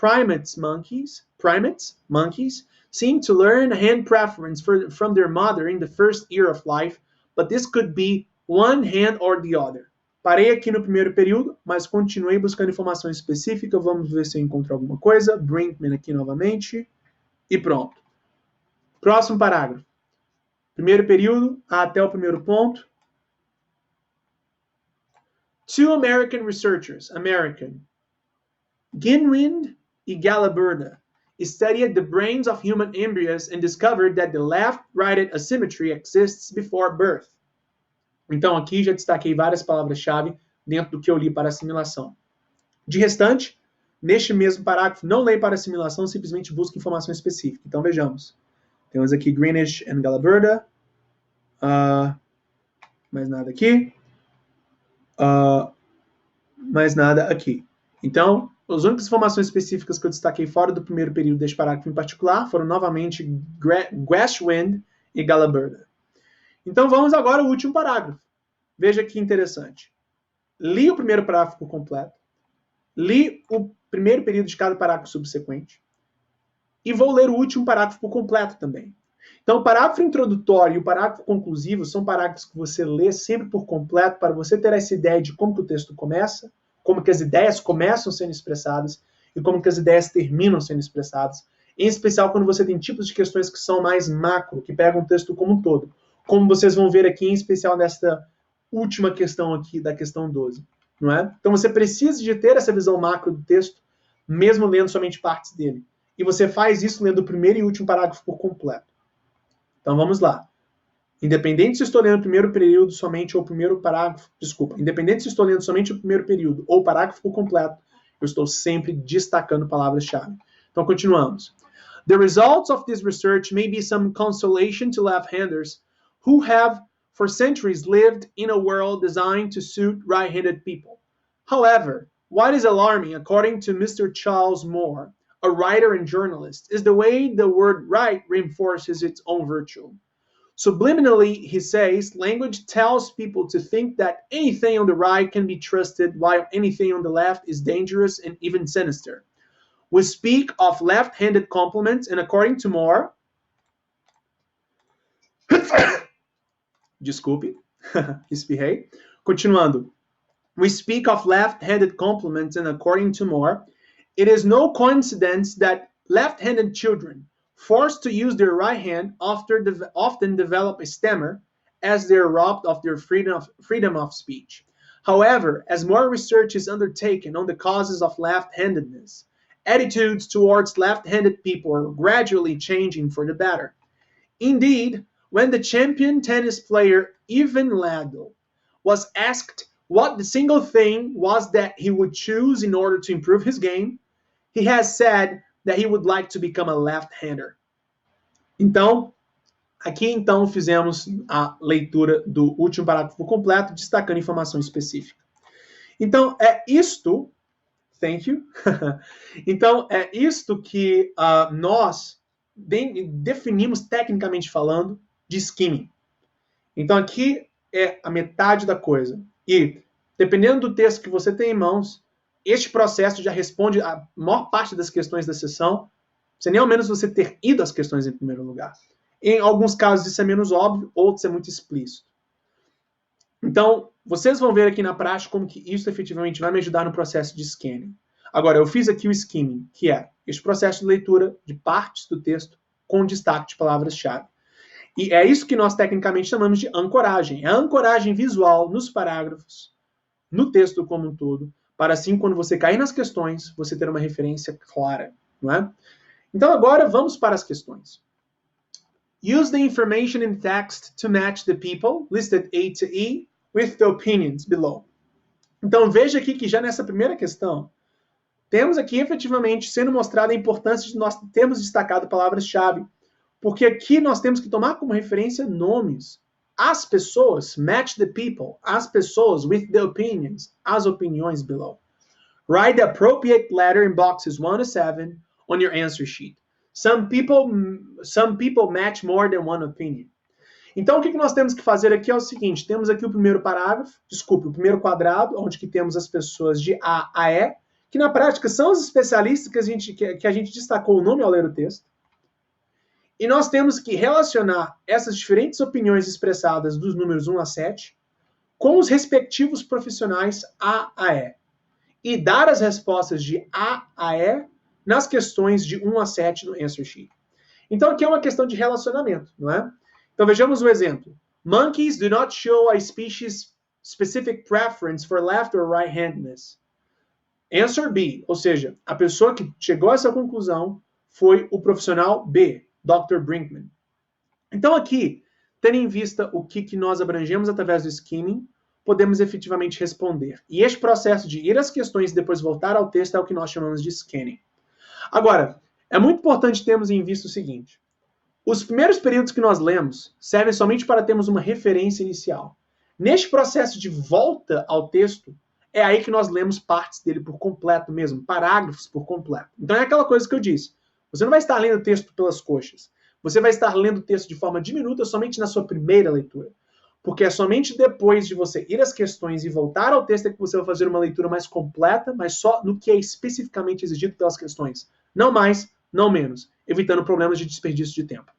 monkeys, seem to learn hand preference from their mother in the first year of life, but this could be one hand or the other. Parei aqui no primeiro período, mas continuei buscando informação específica. Vamos ver se eu encontro alguma coisa. Brinkman aqui novamente. E pronto. Próximo parágrafo. Primeiro período, até o primeiro ponto. Two American researchers, Ginwind e Galaberda, studied the brains of human embryos and discovered that the left-righted asymmetry exists before birth. Então, aqui já destaquei várias palavras-chave dentro do que eu li para assimilação. De restante, neste mesmo parágrafo, não leio para assimilação, simplesmente busco informação específica. Então, vejamos. Temos aqui Greenwich and Galaberda. Mais nada aqui. Mais nada aqui. Então, as únicas informações específicas que eu destaquei fora do primeiro período deste parágrafo em particular foram novamente Greshwind e Galaberda. Então, vamos agora ao último parágrafo. Veja que interessante. Li o primeiro parágrafo por completo. Li o primeiro período de cada parágrafo subsequente. E vou ler o último parágrafo por completo também. Então, o parágrafo introdutório e o parágrafo conclusivo são parágrafos que você lê sempre por completo para você ter essa ideia de como que o texto começa, como que as ideias começam sendo expressadas e como que as ideias terminam sendo expressadas. Em especial quando você tem tipos de questões que são mais macro, que pegam o texto como um todo. Como vocês vão ver aqui, em especial nesta última questão aqui, da questão 12. Não é? Então você precisa de ter essa visão macro do texto, mesmo lendo somente partes dele. E você faz isso lendo o primeiro e último parágrafo por completo. Então vamos lá. Independente se estou lendo o primeiro período somente ou o primeiro parágrafo, independente se estou lendo somente o primeiro período ou o parágrafo por completo, eu estou sempre destacando palavras-chave. Então continuamos. The results of this research may be some consolation to left-handers who have for centuries lived in a world designed to suit right-handed people. However, what is alarming, according to Mr. Charles Moore, a writer and journalist, is the way the word right reinforces its own virtue. Subliminally, he says, language tells people to think that anything on the right can be trusted, while anything on the left is dangerous and even sinister. We speak of left-handed compliments, and according to Moore... Desculpe, espirrei. Continuando. We speak of left-handed compliments, and according to Moore, it is no coincidence that left-handed children, forced to use their right hand, often develop a stammer as they are robbed of their freedom of speech. However, as more research is undertaken on the causes of left-handedness, attitudes towards left-handed people are gradually changing for the better. Indeed, when the champion tennis player Ivan Lendl was asked what the single thing was that he would choose in order to improve his game, he has said that he would like to become a left-hander. Então, aqui então fizemos a leitura do último parágrafo completo, destacando informação específica. Então, é isto, thank you, então é isto que nós definimos tecnicamente falando de skimming. Então aqui é a metade da coisa. E, dependendo do texto que você tem em mãos, este processo já responde a maior parte das questões da sessão, sem nem ao menos você ter ido às questões em primeiro lugar. Em alguns casos isso é menos óbvio, outros é muito explícito. Então, vocês vão ver aqui na prática como que isso efetivamente vai me ajudar no processo de scanning. Agora, eu fiz aqui o skimming, que é este processo de leitura de partes do texto com destaque de palavras-chave. E é isso que nós tecnicamente chamamos de ancoragem. É a ancoragem visual nos parágrafos, no texto como um todo, para assim, quando você cair nas questões, você ter uma referência clara, não é? Então, agora, vamos para as questões. Use the information in text to match the people, listed A to E, with the opinions below. Então veja aqui que já nessa primeira questão, temos aqui efetivamente sendo mostrada a importância de nós termos destacado palavras-chave, porque aqui nós temos que tomar como referência nomes. As pessoas, match the people, as pessoas with the opinions, as opiniões below. Write the appropriate letter in boxes 1 to 7 on your answer sheet. Some people match more than one opinion. Então, o que nós temos que fazer aqui é o seguinte, temos aqui o primeiro parágrafo, o primeiro quadrado, onde que temos as pessoas de A a E, que na prática são os especialistas que a gente destacou o nome ao ler o texto. E nós temos que relacionar essas diferentes opiniões expressadas dos números 1 a 7 com os respectivos profissionais A a E. E dar as respostas de A a E nas questões de 1 a 7 no answer sheet. Então aqui é uma questão de relacionamento, não é? Então vejamos o exemplo. Monkeys do not show a species specific preference for left or right-handedness. Answer B, ou seja, a pessoa que chegou a essa conclusão foi o profissional B, Dr. Brinkman. Então aqui, tendo em vista o que nós abrangemos através do skimming, podemos efetivamente responder. E este processo de ir às questões e depois voltar ao texto é o que nós chamamos de scanning. Agora, é muito importante termos em vista o seguinte. Os primeiros períodos que nós lemos servem somente para termos uma referência inicial. Neste processo de volta ao texto, é aí que nós lemos partes dele por completo mesmo, parágrafos por completo. Então é aquela coisa que eu disse. Você não vai estar lendo o texto pelas coxas. Você vai estar lendo o texto de forma diminuta somente na sua primeira leitura. Porque é somente depois de você ir às questões e voltar ao texto é que você vai fazer uma leitura mais completa, mas só no que é especificamente exigido pelas questões. Não mais, não menos, evitando problemas de desperdício de tempo.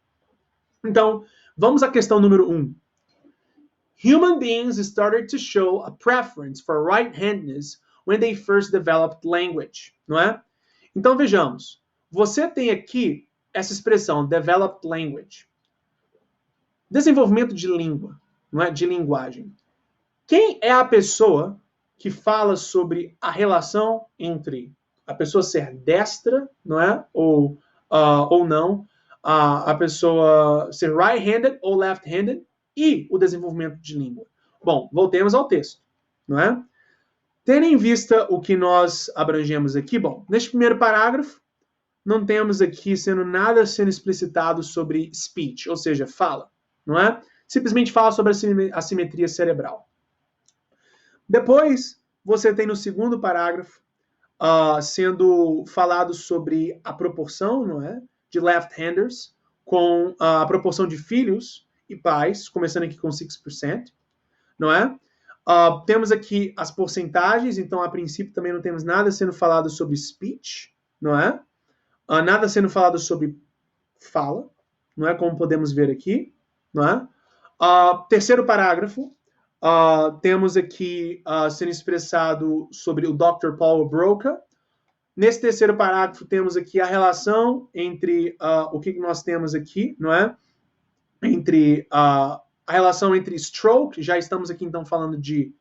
Então, vamos à questão número 1. Human beings started to show a preference for right-handedness when they first developed language, não é? Então, vejamos. Você tem aqui essa expressão, developed language. Desenvolvimento de língua, não é? De linguagem. Quem é a pessoa que fala sobre a relação entre a pessoa ser destra, não é? Ou não, a pessoa ser right-handed ou left-handed e o desenvolvimento de língua. Bom, voltemos ao texto, não é? Tendo em vista o que nós abrangemos aqui, bom, neste primeiro parágrafo, não temos aqui nada sendo explicitado sobre speech, ou seja, fala, não é? Simplesmente fala sobre a simetria cerebral. Depois, você tem no segundo parágrafo sendo falado sobre a proporção, não é? De left-handers com a proporção de filhos e pais, começando aqui com 6%, não é? Temos aqui as porcentagens, então a princípio também não temos nada sendo falado sobre speech, não é? Nada sendo falado sobre fala, não é? Como podemos ver aqui, não é? Terceiro parágrafo, temos aqui sendo expressado sobre o Dr. Paul Broca. Nesse terceiro parágrafo temos aqui a relação entre o que nós temos aqui, não é? Entre a relação entre stroke, já estamos aqui então falando de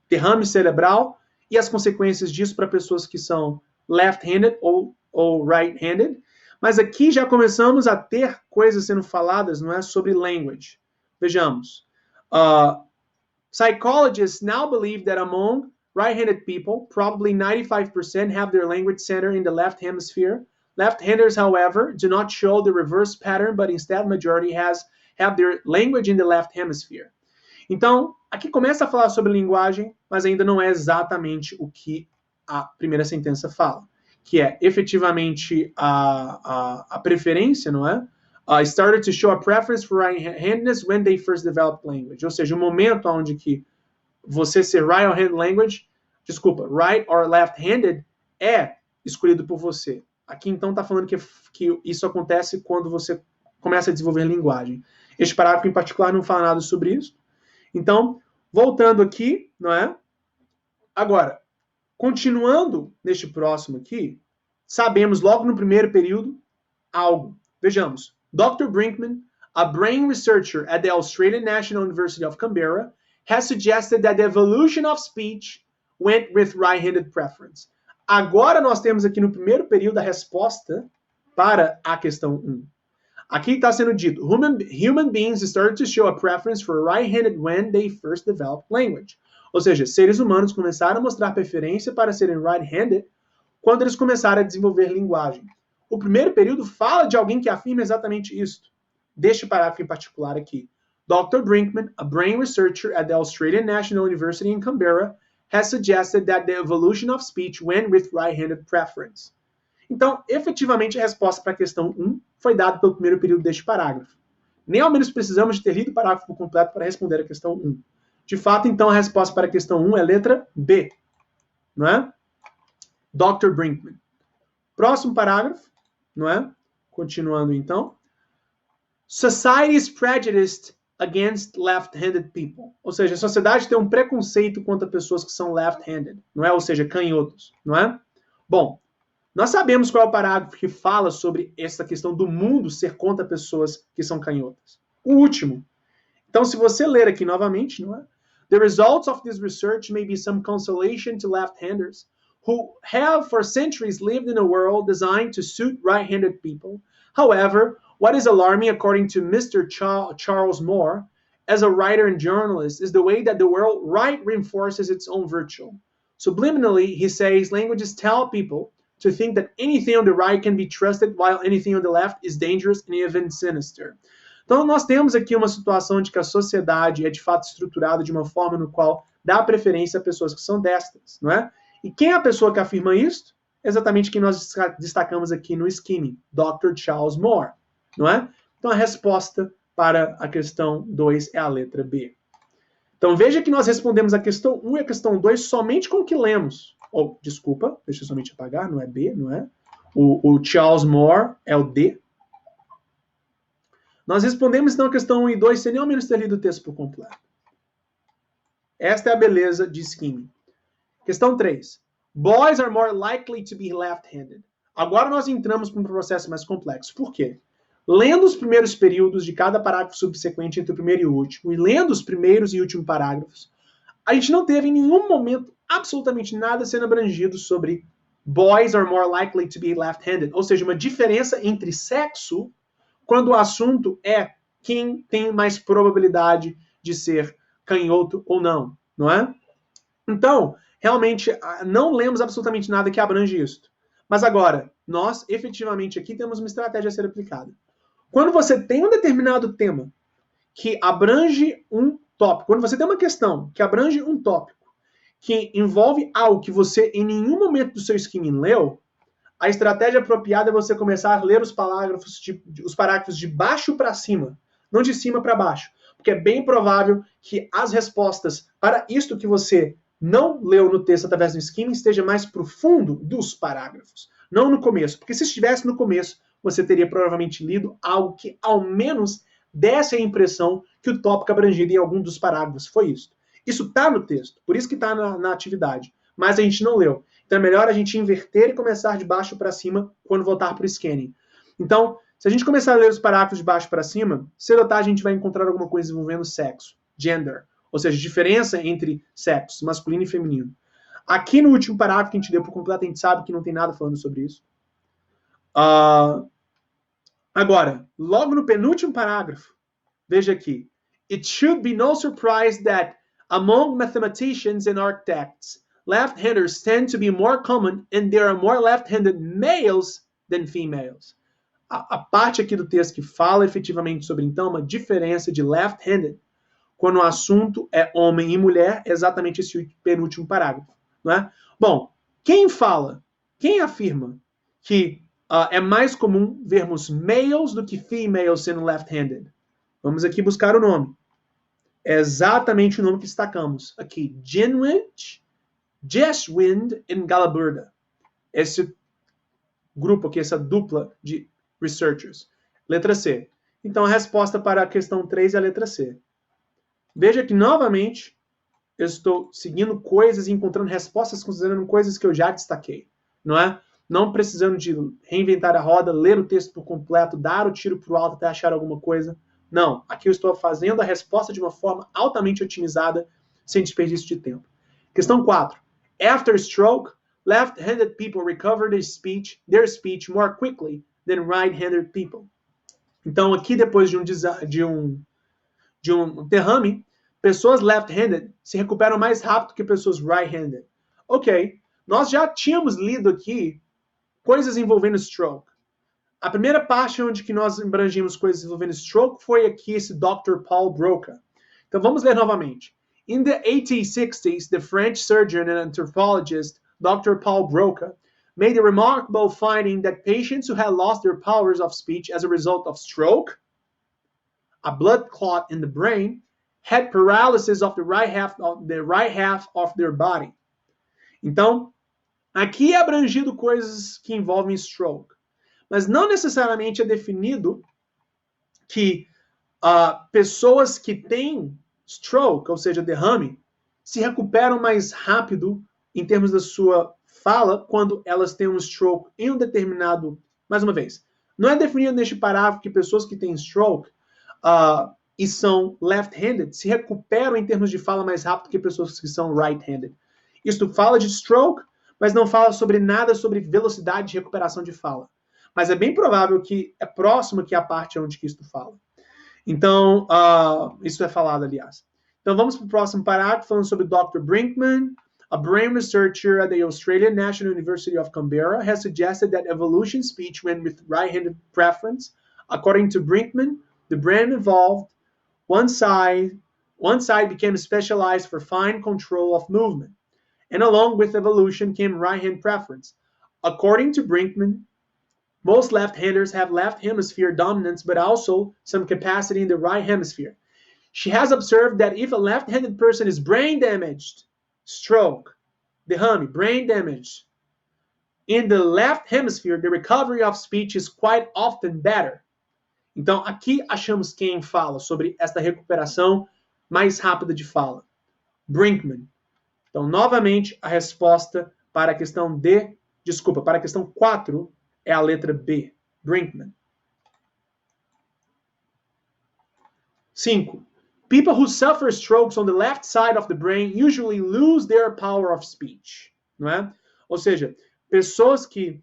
derrame cerebral, e as consequências disso para pessoas que são left-handed ou right-handed. Mas aqui já começamos a ter coisas sendo faladas, não é? Sobre language. Vejamos. Psychologists now believe that among right-handed people, probably 95% have their language center in the left hemisphere. Left-handers, however, do not show the reverse pattern, but instead majority have their language in the left hemisphere. Então, aqui começa a falar sobre linguagem, mas ainda não é exatamente o que a primeira sentença fala, que é efetivamente a preferência, não é? Started to show a preference for right-handedness when they first developed language. Ou seja, o momento onde que você ser right or left-handed é escolhido por você. Aqui então está falando que isso acontece quando você começa a desenvolver linguagem. Este parágrafo em particular não fala nada sobre isso. Então, voltando aqui, não é? Agora, continuando neste próximo aqui, sabemos logo no primeiro período algo. Vejamos. Dr. Brinkman, a brain researcher at the Australian National University of Canberra, has suggested that the evolution of speech went with right-handed preference. Agora nós temos aqui no primeiro período a resposta para a questão 1. Aqui está sendo dito, human beings started to show a preference for right-handed when they first developed language. Ou seja, seres humanos começaram a mostrar preferência para serem right-handed quando eles começaram a desenvolver linguagem. O primeiro período fala de alguém que afirma exatamente isso. Deste parágrafo em particular aqui. Dr. Brinkman, a brain researcher at the Australian National University in Canberra, has suggested that the evolution of speech went with right-handed preference. Então, efetivamente, a resposta para a questão 1 foi dada pelo primeiro período deste parágrafo. Nem ao menos precisamos de ter lido o parágrafo por completo para responder a questão 1. De fato, então, a resposta para a questão 1 é a letra B. Não é? Dr. Brinkman. Próximo parágrafo, não é? Continuando, então. Society is prejudiced against left-handed people. Ou seja, a sociedade tem um preconceito contra pessoas que são left-handed, não é? Ou seja, canhotos, não é? Bom, nós sabemos qual é o parágrafo que fala sobre essa questão do mundo ser contra pessoas que são canhotas. O último. Então, se você ler aqui novamente, não é? The results of this research may be some consolation to left-handers who have for centuries lived in a world designed to suit right-handed people. However, what is alarming, according to Mr. Charles Moore, as a writer and journalist, is the way that the world right reinforces its own virtue. Subliminally, he says, languages tell people to think that anything on the right can be trusted, while anything on the left is dangerous and even sinister. Então, nós temos aqui uma situação de que a sociedade é de fato estruturada de uma forma no qual dá preferência a pessoas que são destras, não é? E quem é a pessoa que afirma isso? Exatamente quem nós destacamos aqui no skimming, Dr. Charles Moore, não é? Então, a resposta para a questão 2 é a letra B. Então, veja que nós respondemos a questão 1 e a questão 2 somente com o que lemos. Oh, desculpa, deixa eu somente apagar, não é B, não é? O Charles Moore é o D. Nós respondemos, então, a questão 1 e 2 sem nem ao menos ter lido o texto por completo. Esta é a beleza de skimming. Questão 3. Boys are more likely to be left-handed. Agora nós entramos para um processo mais complexo. Por quê? Lendo os primeiros períodos de cada parágrafo subsequente entre o primeiro e o último, e lendo os primeiros e últimos parágrafos, a gente não teve em nenhum momento absolutamente nada sendo abrangido sobre boys are more likely to be left-handed, ou seja, uma diferença entre sexo quando o assunto é quem tem mais probabilidade de ser canhoto ou não, não é? Então, realmente, não lemos absolutamente nada que abrange isso. Mas agora, nós, efetivamente, aqui temos uma estratégia a ser aplicada. Quando você tem um determinado tema que abrange um tópico, quando você tem uma questão que abrange um tópico, que envolve algo que você em nenhum momento do seu skimming leu, a estratégia apropriada é você começar a ler os parágrafos de baixo para cima, não de cima para baixo, porque é bem provável que as respostas para isto que você não leu no texto através do skimming esteja mais profundo dos parágrafos, não no começo, porque se estivesse no começo, você teria provavelmente lido algo que ao menos desse a impressão que o tópico abrangido em algum dos parágrafos foi isso. Isso está no texto, por isso que está na atividade, mas a gente não leu. Então é melhor a gente inverter e começar de baixo para cima quando voltar para o scanning. Então, se a gente começar a ler os parágrafos de baixo para cima, cedo ou tarde a gente vai encontrar alguma coisa envolvendo sexo, gender, ou seja, diferença entre sexos, masculino e feminino. Aqui no último parágrafo que a gente deu por completo, a gente sabe que não tem nada falando sobre isso. Agora, logo no penúltimo parágrafo, veja aqui. It should be no surprise that among mathematicians and architects, left-handers tend to be more common and there are more left-handed males than females. A parte aqui do texto que fala efetivamente sobre, então, uma diferença de left-handed, quando o assunto é homem e mulher, é exatamente esse penúltimo parágrafo, não é? Bom, quem afirma que é mais comum vermos males do que females sendo left-handed? Vamos aqui buscar o nome. É exatamente o nome que destacamos aqui. Jeswind e Galaburda. Esse grupo aqui, essa dupla de researchers. Letra C. Então, a resposta para a questão 3 é a letra C. Veja que, novamente, eu estou seguindo coisas e encontrando respostas considerando coisas que eu já destaquei. Não é? Não precisando de reinventar a roda, ler o texto por completo, dar o tiro para o alto até achar alguma coisa. Não. Aqui eu estou fazendo a resposta de uma forma altamente otimizada, sem desperdício de tempo. Questão 4. After stroke, left-handed people recover their speech more quickly than right-handed people. Então, aqui, depois de um derrame, pessoas left-handed se recuperam mais rápido que pessoas right-handed. Ok, nós já tínhamos lido aqui coisas envolvendo stroke. A primeira parte onde que nós abrangimos coisas envolvendo stroke foi aqui esse Dr. Paul Broca. Então vamos ler novamente. In the 1860s, the French surgeon and anthropologist Dr. Paul Broca made the remarkable finding that patients who had lost their powers of speech as a result of stroke, a blood clot in the brain, had paralysis of the right half of their body. Então, aqui é abrangido coisas que envolvem stroke, mas não necessariamente é definido que pessoas que têm stroke, ou seja, derrame, se recuperam mais rápido em termos da sua fala quando elas têm um stroke em um determinado... Mais uma vez, não é definido neste parágrafo que pessoas que têm stroke e são left-handed se recuperam em termos de fala mais rápido que pessoas que são right-handed. Isto fala de stroke, mas não fala sobre nada sobre velocidade de recuperação de fala. Mas é bem provável que é próximo que a parte onde que isto fala. Então, isso é falado, aliás. Então, vamos para o próximo parágrafo, falando sobre Dr. Brinkman, a brain researcher at the Australian National University of Canberra, has suggested that evolution speech went with right-handed preference. According to Brinkman, the brain evolved. One side became specialized for fine control of movement. And along with evolution came right-hand preference. According to Brinkman, most left-handers have left hemisphere dominance, but also some capacity in the right hemisphere. She has observed that if a left-handed person is brain damaged, stroke, derrame, brain damage, in the left hemisphere, the recovery of speech is quite often better. Então, aqui achamos quem fala sobre esta recuperação mais rápida de fala. Brinkman. Então, novamente, a resposta para a questão para a questão 4 é a letra B. Brinkman. 5. People who suffer strokes on the left side of the brain usually lose their power of speech. Não é? Ou seja, pessoas que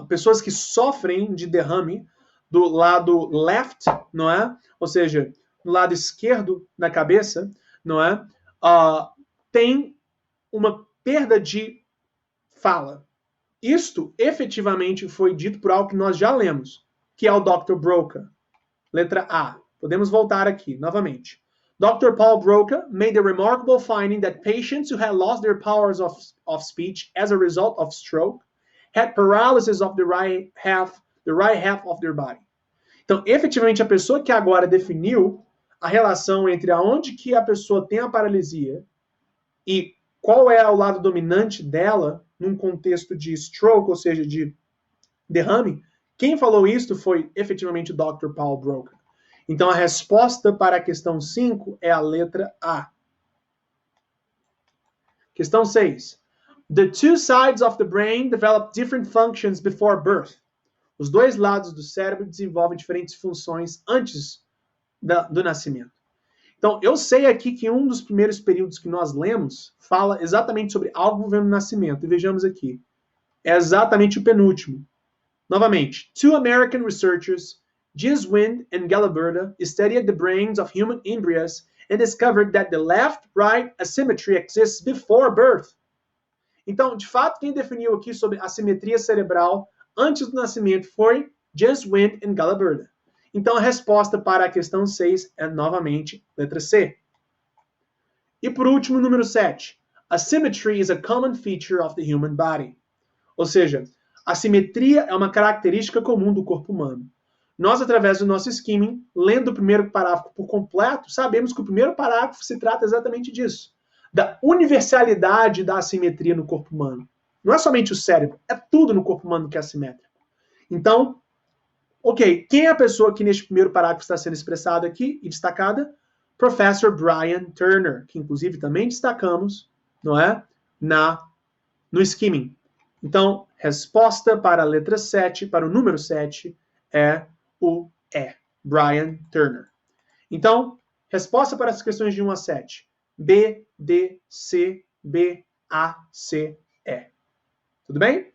pessoas que sofrem de derrame do lado left, não é? Ou seja, do lado esquerdo da cabeça, não é? Tem uma perda de fala. Isto efetivamente foi dito por algo que nós já lemos, que é o Dr. Broca. Letra A. Podemos voltar aqui novamente. Dr. Paul Broca made the remarkable finding that patients who had lost their powers of speech as a result of stroke had paralysis of the right half of their body. Então, efetivamente, a pessoa que agora definiu a relação entre aonde que a pessoa tem a paralisia e qual é o lado dominante dela num contexto de stroke, ou seja, de derrame, quem falou isso foi efetivamente o Dr. Paul Broca. Então, a resposta para a questão 5 é a letra A. Questão 6. The two sides of the brain develop different functions before birth. Os dois lados do cérebro desenvolvem diferentes funções antes do nascimento. Então, eu sei aqui que um dos primeiros períodos que nós lemos fala exatamente sobre algo envolvendo o nascimento. E vejamos aqui. É exatamente o penúltimo. Novamente, two American researchers, Giswind and Galaberta, studied the brains of human embryos and discovered that the left-right asymmetry exists before birth. Então, de fato, quem definiu aqui sobre assimetria cerebral antes do nascimento foi Giswind and Galaberta. Então, a resposta para a questão 6 é, novamente, letra C. E, por último, número 7. Asymmetry is a common feature of the human body. Ou seja, a simetria é uma característica comum do corpo humano. Nós, através do nosso skimming, lendo o primeiro parágrafo por completo, sabemos que o primeiro parágrafo se trata exatamente disso. Da universalidade da assimetria no corpo humano. Não é somente o cérebro, é tudo no corpo humano que é assimétrico. Então, ok, quem é a pessoa que neste primeiro parágrafo está sendo expressada aqui e destacada? Professor Brian Turner, que inclusive também destacamos, não é? No skimming. Então, resposta para a letra 7, para o número 7, é o E. Brian Turner. Então, resposta para as questões de 1 a 7. B, D, C, B, A, C, E. Tudo bem?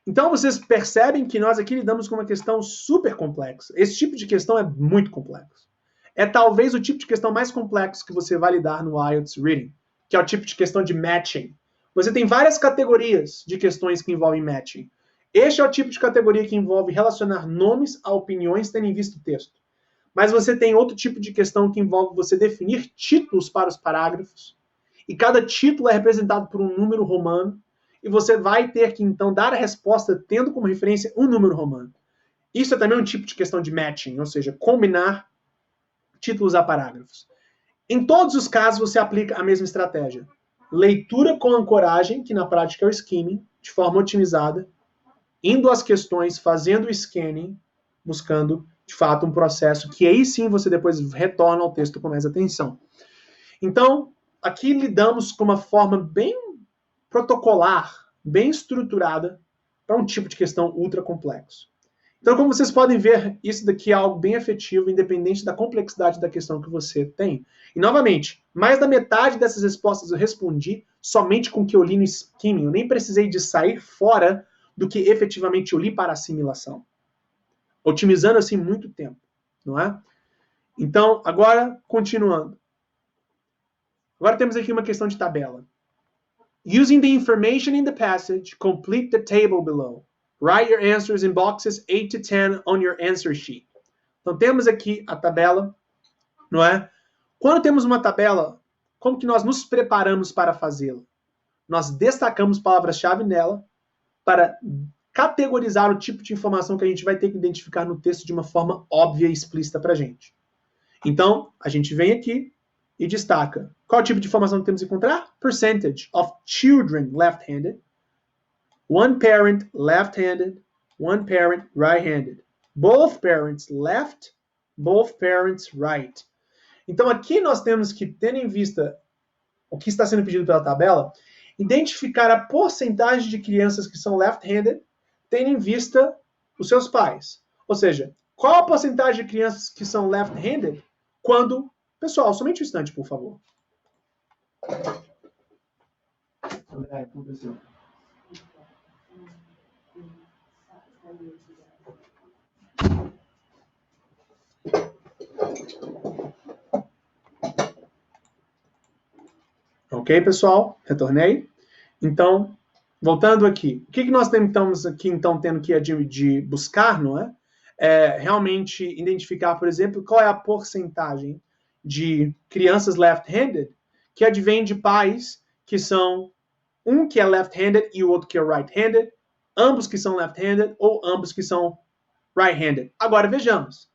Então, vocês percebem que nós aqui lidamos com uma questão super complexa. Esse tipo de questão é muito complexo. É talvez o tipo de questão mais complexo que você vai lidar no IELTS Reading, que é o tipo de questão de matching. Você tem várias categorias de questões que envolvem matching. Este é o tipo de categoria que envolve relacionar nomes a opiniões tendo em vista o texto. Mas você tem outro tipo de questão que envolve você definir títulos para os parágrafos. E cada título é representado por um número romano. E você vai ter que, então, dar a resposta tendo como referência um número romano. Isso é também um tipo de questão de matching, ou seja, combinar títulos a parágrafos. Em todos os casos, você aplica a mesma estratégia. Leitura com ancoragem, que na prática é o skimming, de forma otimizada, indo às questões, fazendo o scanning, buscando, de fato, um processo que aí sim você depois retorna ao texto com mais atenção. Então, aqui lidamos com uma forma bem protocolar, bem estruturada, para um tipo de questão ultra complexo. Então, como vocês podem ver, isso daqui é algo bem efetivo, independente da complexidade da questão que você tem. E, novamente, mais da metade dessas respostas eu respondi somente com o que eu li no skimming. Eu nem precisei de sair fora do que efetivamente eu li para assimilação. Otimizando, assim, muito tempo, não é? Então, agora, continuando. Agora temos aqui uma questão de tabela. Using the information in the passage, complete the table below. Write your answers in boxes 8 to 10 on your answer sheet. Então, temos aqui a tabela, não é? Quando temos uma tabela, como que nós nos preparamos para fazê-la? Nós destacamos palavras-chave nela para categorizar o tipo de informação que a gente vai ter que identificar no texto de uma forma óbvia e explícita para a gente. Então, a gente vem aqui e destaca. Qual tipo de informação que temos que encontrar? Percentage of children left-handed. One parent left-handed, one parent right-handed. Both parents left, both parents right. Então aqui nós temos que, tendo em vista o que está sendo pedido pela tabela, identificar a porcentagem de crianças que são left-handed, tendo em vista os seus pais. Ou seja, qual a porcentagem de crianças que são left-handed quando... Pessoal, somente um instante, por favor. André, aconteceu. Ok, pessoal? Retornei. Então, voltando aqui. O que nós estamos aqui, então, tendo que de buscar, não é? É realmente identificar, por exemplo, qual é a porcentagem de crianças left-handed que advém de pais que são um que é left-handed e o outro que é right-handed, ambos que são left-handed ou ambos que são right-handed. Agora, vejamos.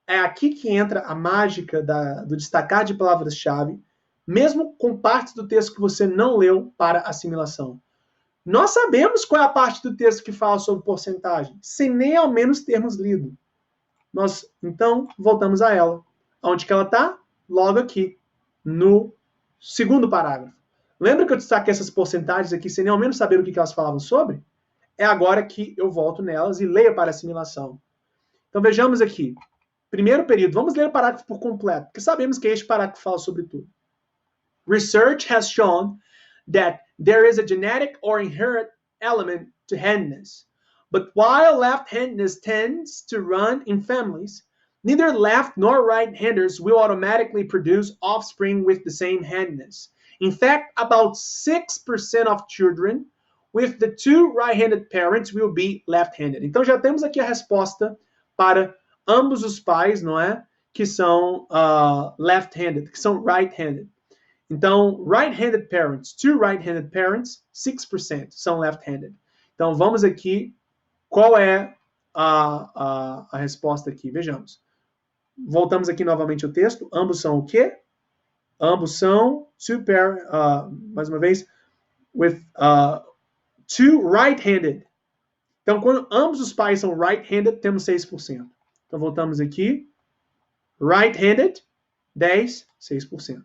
É aqui que entra a mágica do destacar de palavras-chave, mesmo com partes do texto que você não leu para assimilação. Nós sabemos qual é a parte do texto que fala sobre porcentagem, sem nem ao menos termos lido. Nós, então, voltamos a ela. Onde que ela está? Logo aqui, no segundo parágrafo. Lembra que eu destaquei essas porcentagens aqui sem nem ao menos saber o que elas falavam sobre? É agora que eu volto nelas e leio para assimilação. Então vejamos aqui. Primeiro período, vamos ler o parágrafo por completo, porque sabemos que este parágrafo fala sobre tudo. Research has shown that there is a genetic or inherent element to handedness. But while left-handedness tends to run in families, neither left nor right-handers will automatically produce offspring with the same handedness. In fact, about 6% of children with the two right-handed parents will be left-handed. Então já temos aqui a resposta para ambos os pais, não é? Que são left-handed, que são right-handed. Então, right-handed parents, two right-handed parents, 6% são left-handed. Então, vamos aqui, qual é a resposta aqui? Vejamos. Voltamos aqui novamente ao texto. Ambos são o quê? Ambos são two parents, mais uma vez, with two right-handed. Então, quando ambos os pais são right-handed, temos 6%. Então, voltamos aqui. Right-handed, 10, 6%.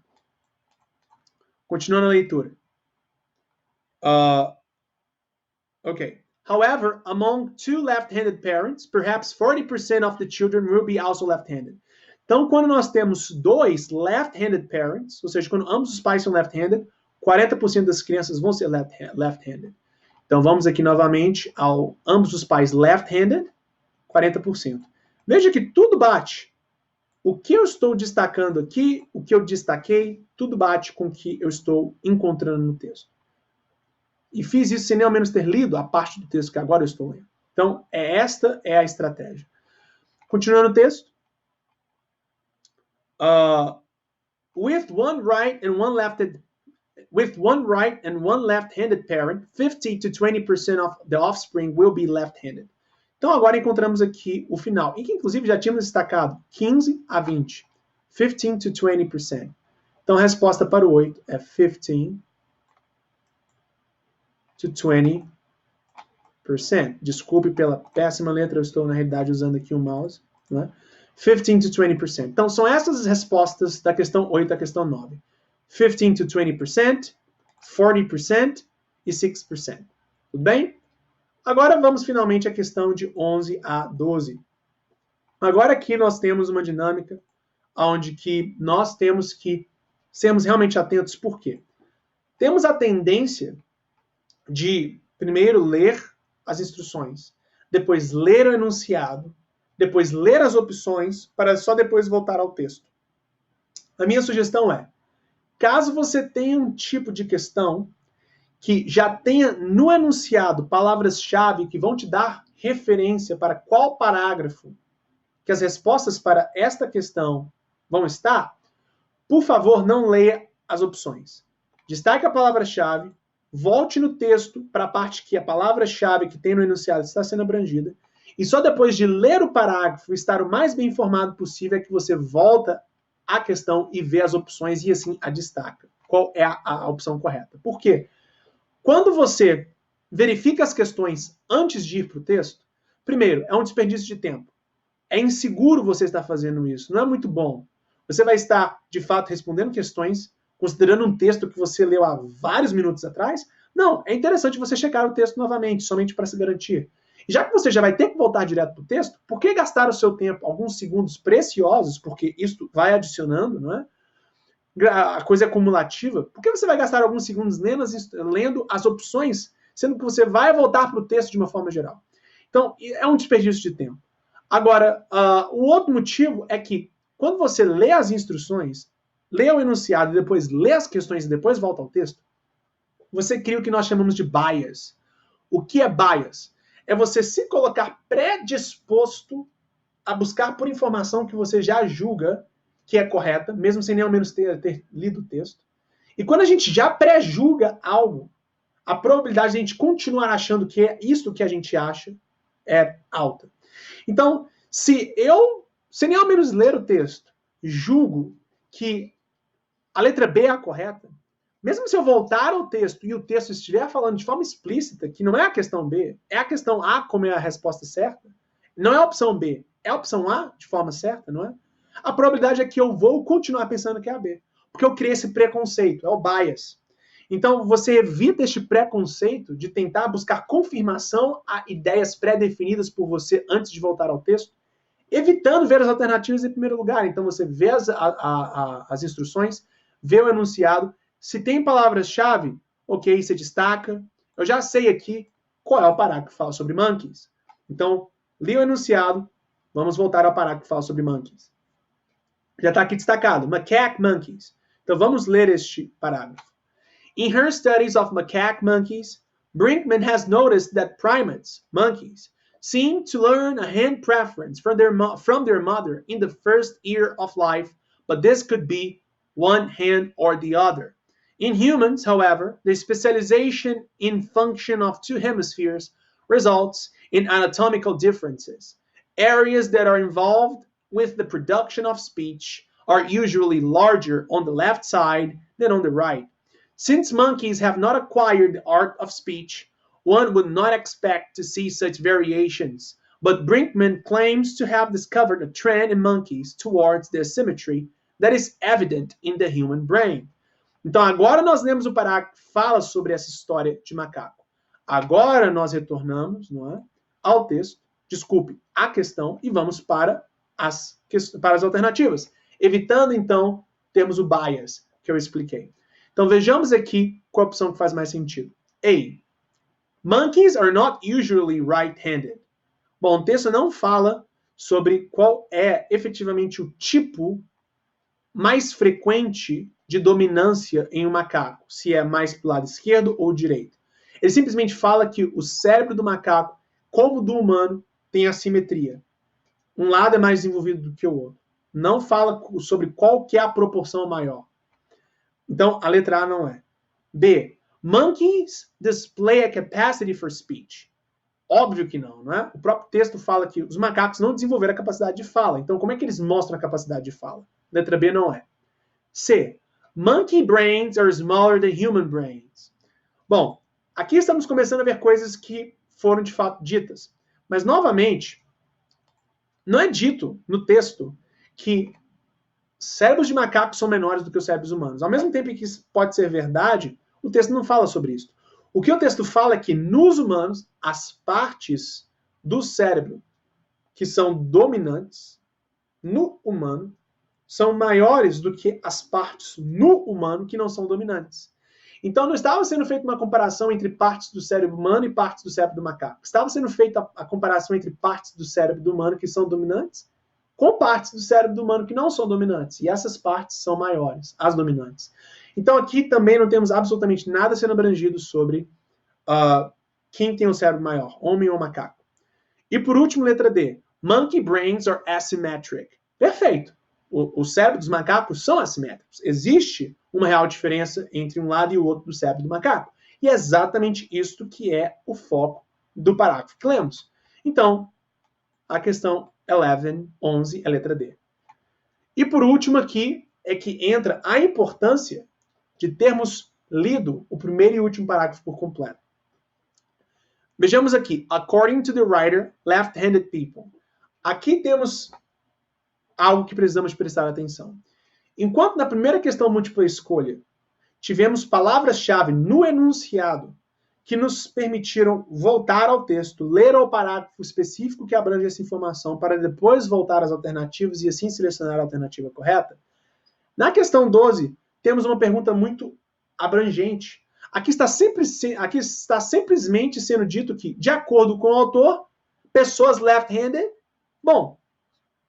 Continuando a leitura. Okay. However, among two left-handed parents, perhaps 40% of the children will be also left-handed. Então, quando nós temos dois left-handed parents, ou seja, quando ambos os pais são left-handed, 40% das crianças vão ser left-handed. Então vamos aqui novamente ao ambos os pais left-handed, 40%. Veja que tudo bate. O que eu estou destacando aqui, o que eu destaquei, tudo bate com o que eu estou encontrando no texto. E fiz isso sem nem ao menos ter lido a parte do texto que agora eu estou lendo. Então, esta é a estratégia. Continuando o texto. With one right and one left-handed parent, 50 to 20% of the offspring will be left-handed. Então agora encontramos aqui o final, em que inclusive já tínhamos destacado 15 a 20. 15 to 20%. Então a resposta para o 8 é 15 to 20%. Desculpe pela péssima letra, eu estou na realidade usando aqui o mouse, né? 15 to 20%. Então, são essas as respostas da questão 8 à questão 9. 15 to 20%, 40% e 6%. Tudo bem? Agora vamos finalmente à questão de 11 a 12. Agora aqui nós temos uma dinâmica onde que nós temos que sermos realmente atentos. Por quê? Temos a tendência de primeiro ler as instruções, depois ler o enunciado, depois ler as opções, para só depois voltar ao texto. A minha sugestão é, caso você tenha um tipo de questão que já tenha no enunciado palavras-chave que vão te dar referência para qual parágrafo que as respostas para esta questão vão estar, por favor, não leia as opções. Destaque a palavra-chave, volte no texto para a parte que a palavra-chave que tem no enunciado está sendo abrangida, e só depois de ler o parágrafo e estar o mais bem informado possível é que você volta à questão e vê as opções e assim a destaca. Qual é a opção correta? Por quê? Quando você verifica as questões antes de ir para o texto, primeiro, é um desperdício de tempo. É inseguro você estar fazendo isso, não é muito bom. Você vai estar, de fato, respondendo questões, considerando um texto que você leu há vários minutos atrás. Não, é interessante você checar o texto novamente, somente para se garantir. E já que você já vai ter que voltar direto para o texto, por que gastar o seu tempo, alguns segundos preciosos, porque isto vai adicionando, não é? A coisa é acumulativa. Por que você vai gastar alguns segundos lendo as opções, sendo que você vai voltar para o texto de uma forma geral? Então, é um desperdício de tempo. Agora, o outro motivo é que, quando você lê as instruções, lê o enunciado e depois lê as questões e depois volta ao texto, você cria o que nós chamamos de bias. O que é bias? É você se colocar predisposto a buscar por informação que você já julga que é correta, mesmo sem nem ao menos ter lido o texto. E quando a gente já pré-julga algo, a probabilidade de a gente continuar achando que é isso que a gente acha é alta. Então, se eu, sem nem ao menos ler o texto, julgo que a letra B é a correta, mesmo se eu voltar ao texto e o texto estiver falando de forma explícita que não é a questão B, é a questão A como é a resposta certa, não é a opção B, é a opção A de forma certa, não é? A probabilidade é que eu vou continuar pensando que é a B, porque eu criei esse preconceito, é o bias. Então, você evita este preconceito de tentar buscar confirmação a ideias pré-definidas por você antes de voltar ao texto, evitando ver as alternativas em primeiro lugar. Então, você vê as instruções, vê o enunciado. Se tem palavras-chave, ok, você destaca. Eu já sei aqui qual é o parágrafo que fala sobre monkeys. Então, li o enunciado, vamos voltar ao parágrafo que fala sobre monkeys. Já está aqui destacado, macaque monkeys. Então, vamos ler este parágrafo. In her studies of macaque monkeys, Brinkman has noticed that primates, monkeys, seem to learn a hand preference from their mother in the first year of life, but this could be one hand or the other. In humans, however, the specialization in function of two hemispheres results in anatomical differences. Areas that are involved with the production of speech are usually larger on the left side than on the right. Since monkeys have not acquired the art of speech, one would not expect to see such variations, but Brinkman claims to have discovered a trend in monkeys towards the asymmetry that is evident in the human brain. Então, agora nós lemos o parágrafo que fala sobre essa história de macaco. Agora nós retornamos, não é, ao texto, à questão, e vamos para as alternativas, evitando, então, termos o bias que eu expliquei. Então, vejamos aqui qual a opção que faz mais sentido. A. Monkeys are not usually right-handed. Bom, o texto não fala sobre qual é efetivamente o tipo mais frequente de dominância em um macaco, se é mais para o lado esquerdo ou direito. Ele simplesmente fala que o cérebro do macaco, como o do humano, tem assimetria. Um lado é mais desenvolvido do que o outro. Não fala sobre qual que é a proporção maior. Então, a letra A não é. B. Monkeys display a capacity for speech. Óbvio que não, não é? O próprio texto fala que os macacos não desenvolveram a capacidade de fala. Então, como é que eles mostram a capacidade de fala? Letra B não é. C. Monkey brains are smaller than human brains. Bom, aqui estamos começando a ver coisas que foram de fato ditas. Mas, novamente, não é dito no texto que cérebros de macacos são menores do que os cérebros humanos. Ao mesmo tempo que isso pode ser verdade, o texto não fala sobre isso. O que o texto fala é que nos humanos, as partes do cérebro que são dominantes no humano são maiores do que as partes no humano que não são dominantes. Então não estava sendo feita uma comparação entre partes do cérebro humano e partes do cérebro do macaco. Estava sendo feita a comparação entre partes do cérebro do humano que são dominantes com partes do cérebro do humano que não são dominantes. E essas partes são maiores, as dominantes. Então aqui também não temos absolutamente nada sendo abrangido sobre quem tem o cérebro maior, homem ou macaco. E por último, letra D. Monkey brains are asymmetric. Perfeito. O cérebro dos macacos são assimétricos. Existe uma real diferença entre um lado e o outro do cérebro do macaco. E é exatamente isto que é o foco do parágrafo que lemos. Então, a questão 11 é a letra D. E por último aqui é que entra a importância de termos lido o primeiro e último parágrafo por completo. Vejamos aqui. According to the writer, left-handed people. Aqui temos algo que precisamos prestar atenção. Enquanto na primeira questão múltipla escolha tivemos palavras-chave no enunciado que nos permitiram voltar ao texto, ler o parágrafo específico que abrange essa informação para depois voltar às alternativas e assim selecionar a alternativa correta, na questão 12 temos uma pergunta muito abrangente. Aqui está simplesmente sendo dito que, de acordo com o autor, pessoas left-handed, bom,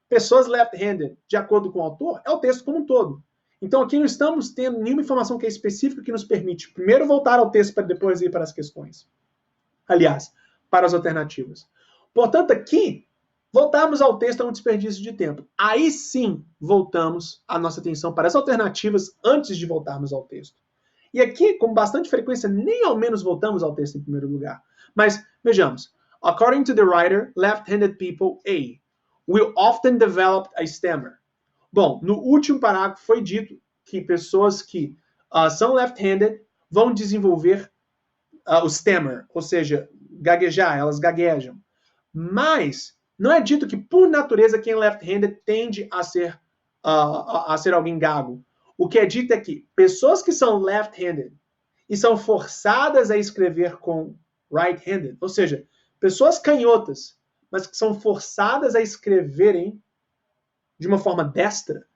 pessoas left-handed, de acordo com o autor, é o texto como um todo. Então aqui não estamos tendo nenhuma informação que é específica que nos permite primeiro voltar ao texto para depois ir para as questões. Aliás, para as alternativas. Portanto, aqui, voltarmos ao texto é um desperdício de tempo. Aí sim, voltamos a nossa atenção para as alternativas antes de voltarmos ao texto. E aqui, com bastante frequência, nem ao menos voltamos ao texto em primeiro lugar. Mas, vejamos. According to the writer, left-handed people, A, will often develop a stammer. Bom, no último parágrafo foi dito que pessoas que são left-handed vão desenvolver o stammer, ou seja, gaguejar, elas gaguejam. Mas não é dito que, por natureza, quem é left-handed tende a ser alguém gago. O que é dito é que pessoas que são left-handed e são forçadas a escrever com right-handed, ou seja, pessoas canhotas, mas que são forçadas a escreverem de uma forma destra,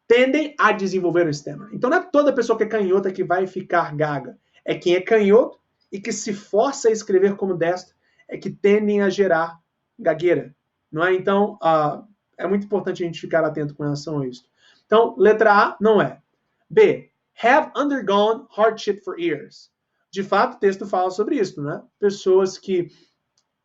tendem a desenvolver o stammer. Então não é toda pessoa que é canhota que vai ficar gaga. É quem é canhoto e que se força a escrever como destro é que tendem a gerar gagueira. Não é? Então, é muito importante a gente ficar atento com relação a isso. Então, letra A não é. B. Have undergone hardship for years. De fato, o texto fala sobre isso, né? Pessoas que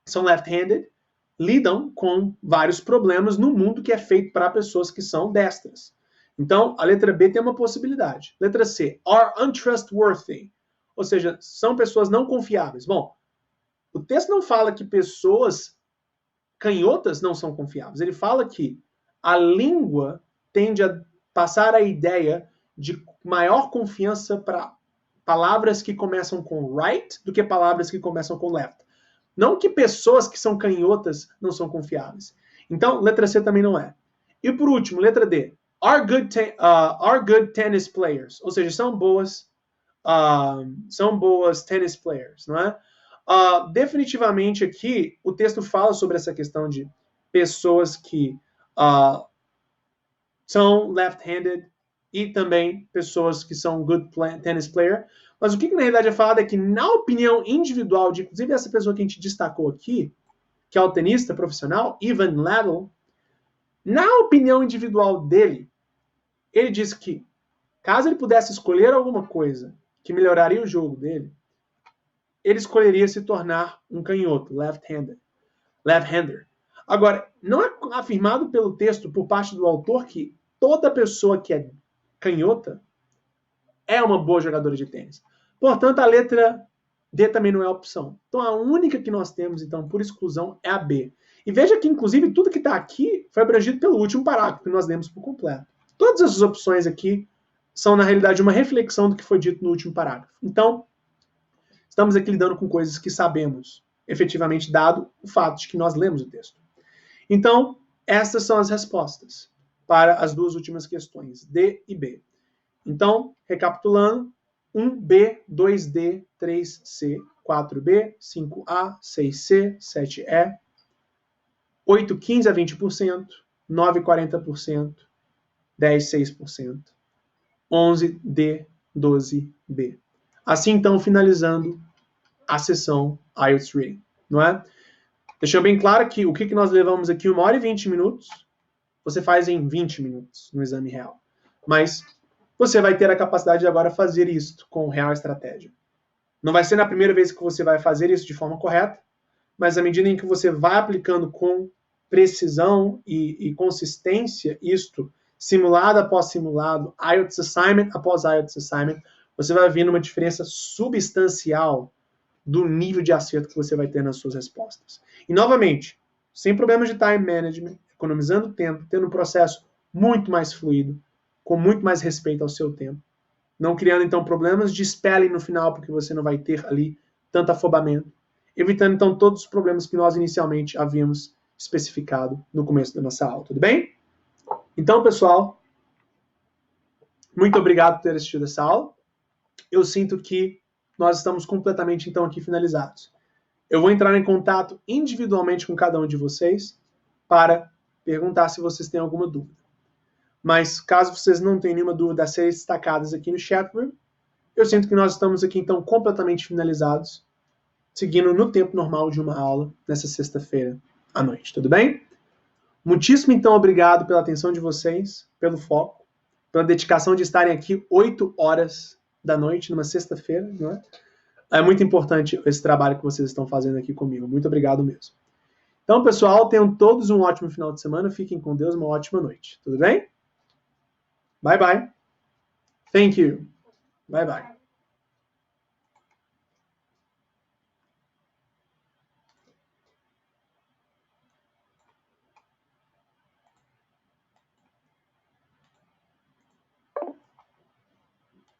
são left-handed lidam com vários problemas no mundo que é feito para pessoas que são destras. Então, a letra B tem uma possibilidade. Letra C. Are untrustworthy. Ou seja, são pessoas não confiáveis. Bom, o texto não fala que pessoas canhotas não são confiáveis. Ele fala que a língua tende a passar a ideia de maior confiança para palavras que começam com right do que palavras que começam com left. Não que pessoas que são canhotas não são confiáveis. Então, letra C também não é. E por último, letra D. Are good tennis players. Ou seja, são boas tennis players, não é? Definitivamente aqui, o texto fala sobre essa questão de pessoas que são left-handed e também pessoas que são good tennis player, Mas o que na realidade é falado é que, na opinião individual de, inclusive, essa pessoa que a gente destacou aqui, que é o tenista profissional, Ivan Lendl, na opinião individual dele, ele disse que, caso ele pudesse escolher alguma coisa que melhoraria o jogo dele, ele escolheria se tornar um canhoto, left-hander. Agora, não é afirmado pelo texto, por parte do autor, que toda pessoa que é canhota é uma boa jogadora de tênis. Portanto, a letra D também não é opção. Então, a única que nós temos, então, por exclusão, é a B. E veja que, inclusive, tudo que está aqui foi abrangido pelo último parágrafo, que nós lemos por completo. Todas essas opções aqui são, na realidade, uma reflexão do que foi dito no último parágrafo. Então, estamos aqui lidando com coisas que sabemos, efetivamente, dado o fato de que nós lemos o texto. Então, essas são as respostas para as duas últimas questões, D e B. Então, recapitulando, 1B, 2D, 3C, 4B, 5A, 6C, 7E, 8, 15 a 20%, 9, 40%, 10, 6%, 11D, 12B. Assim, então, finalizando a sessão IELTS Reading, não é? Deixando bem claro que o que nós levamos aqui, 1 hora e 20 minutos, você faz em 20 minutos no exame real. Mas você vai ter a capacidade de agora fazer isso com real estratégia. Não vai ser na primeira vez que você vai fazer isso de forma correta, mas à medida em que você vai aplicando com precisão e consistência isto, simulado após simulado, IELTS assignment após IELTS assignment, você vai ver uma diferença substancial do nível de acerto que você vai ter nas suas respostas. E, novamente, sem problemas de time management, economizando tempo, tendo um processo muito mais fluido, com muito mais respeito ao seu tempo. Não criando, então, problemas de spelling no final, porque você não vai ter ali tanto afobamento. Evitando, então, todos os problemas que nós inicialmente havíamos especificado no começo da nossa aula. Tudo bem? Então, pessoal, muito obrigado por ter assistido essa aula. Eu sinto que nós estamos completamente, então, aqui finalizados. Eu vou entrar em contato individualmente com cada um de vocês para perguntar se vocês têm alguma dúvida. Mas, caso vocês não tenham nenhuma dúvida a ser destacadas aqui no chatroom, eu sinto que nós estamos aqui, então, completamente finalizados, seguindo no tempo normal de uma aula, nessa sexta-feira à noite. Tudo bem? Muitíssimo, então, obrigado pela atenção de vocês, pelo foco, pela dedicação de estarem aqui 8 horas da noite, numa sexta-feira, não é? É muito importante esse trabalho que vocês estão fazendo aqui comigo. Muito obrigado mesmo. Então, pessoal, tenham todos um ótimo final de semana. Fiquem com Deus, uma ótima noite. Tudo bem? Bye, bye. Thank you. Bye, bye.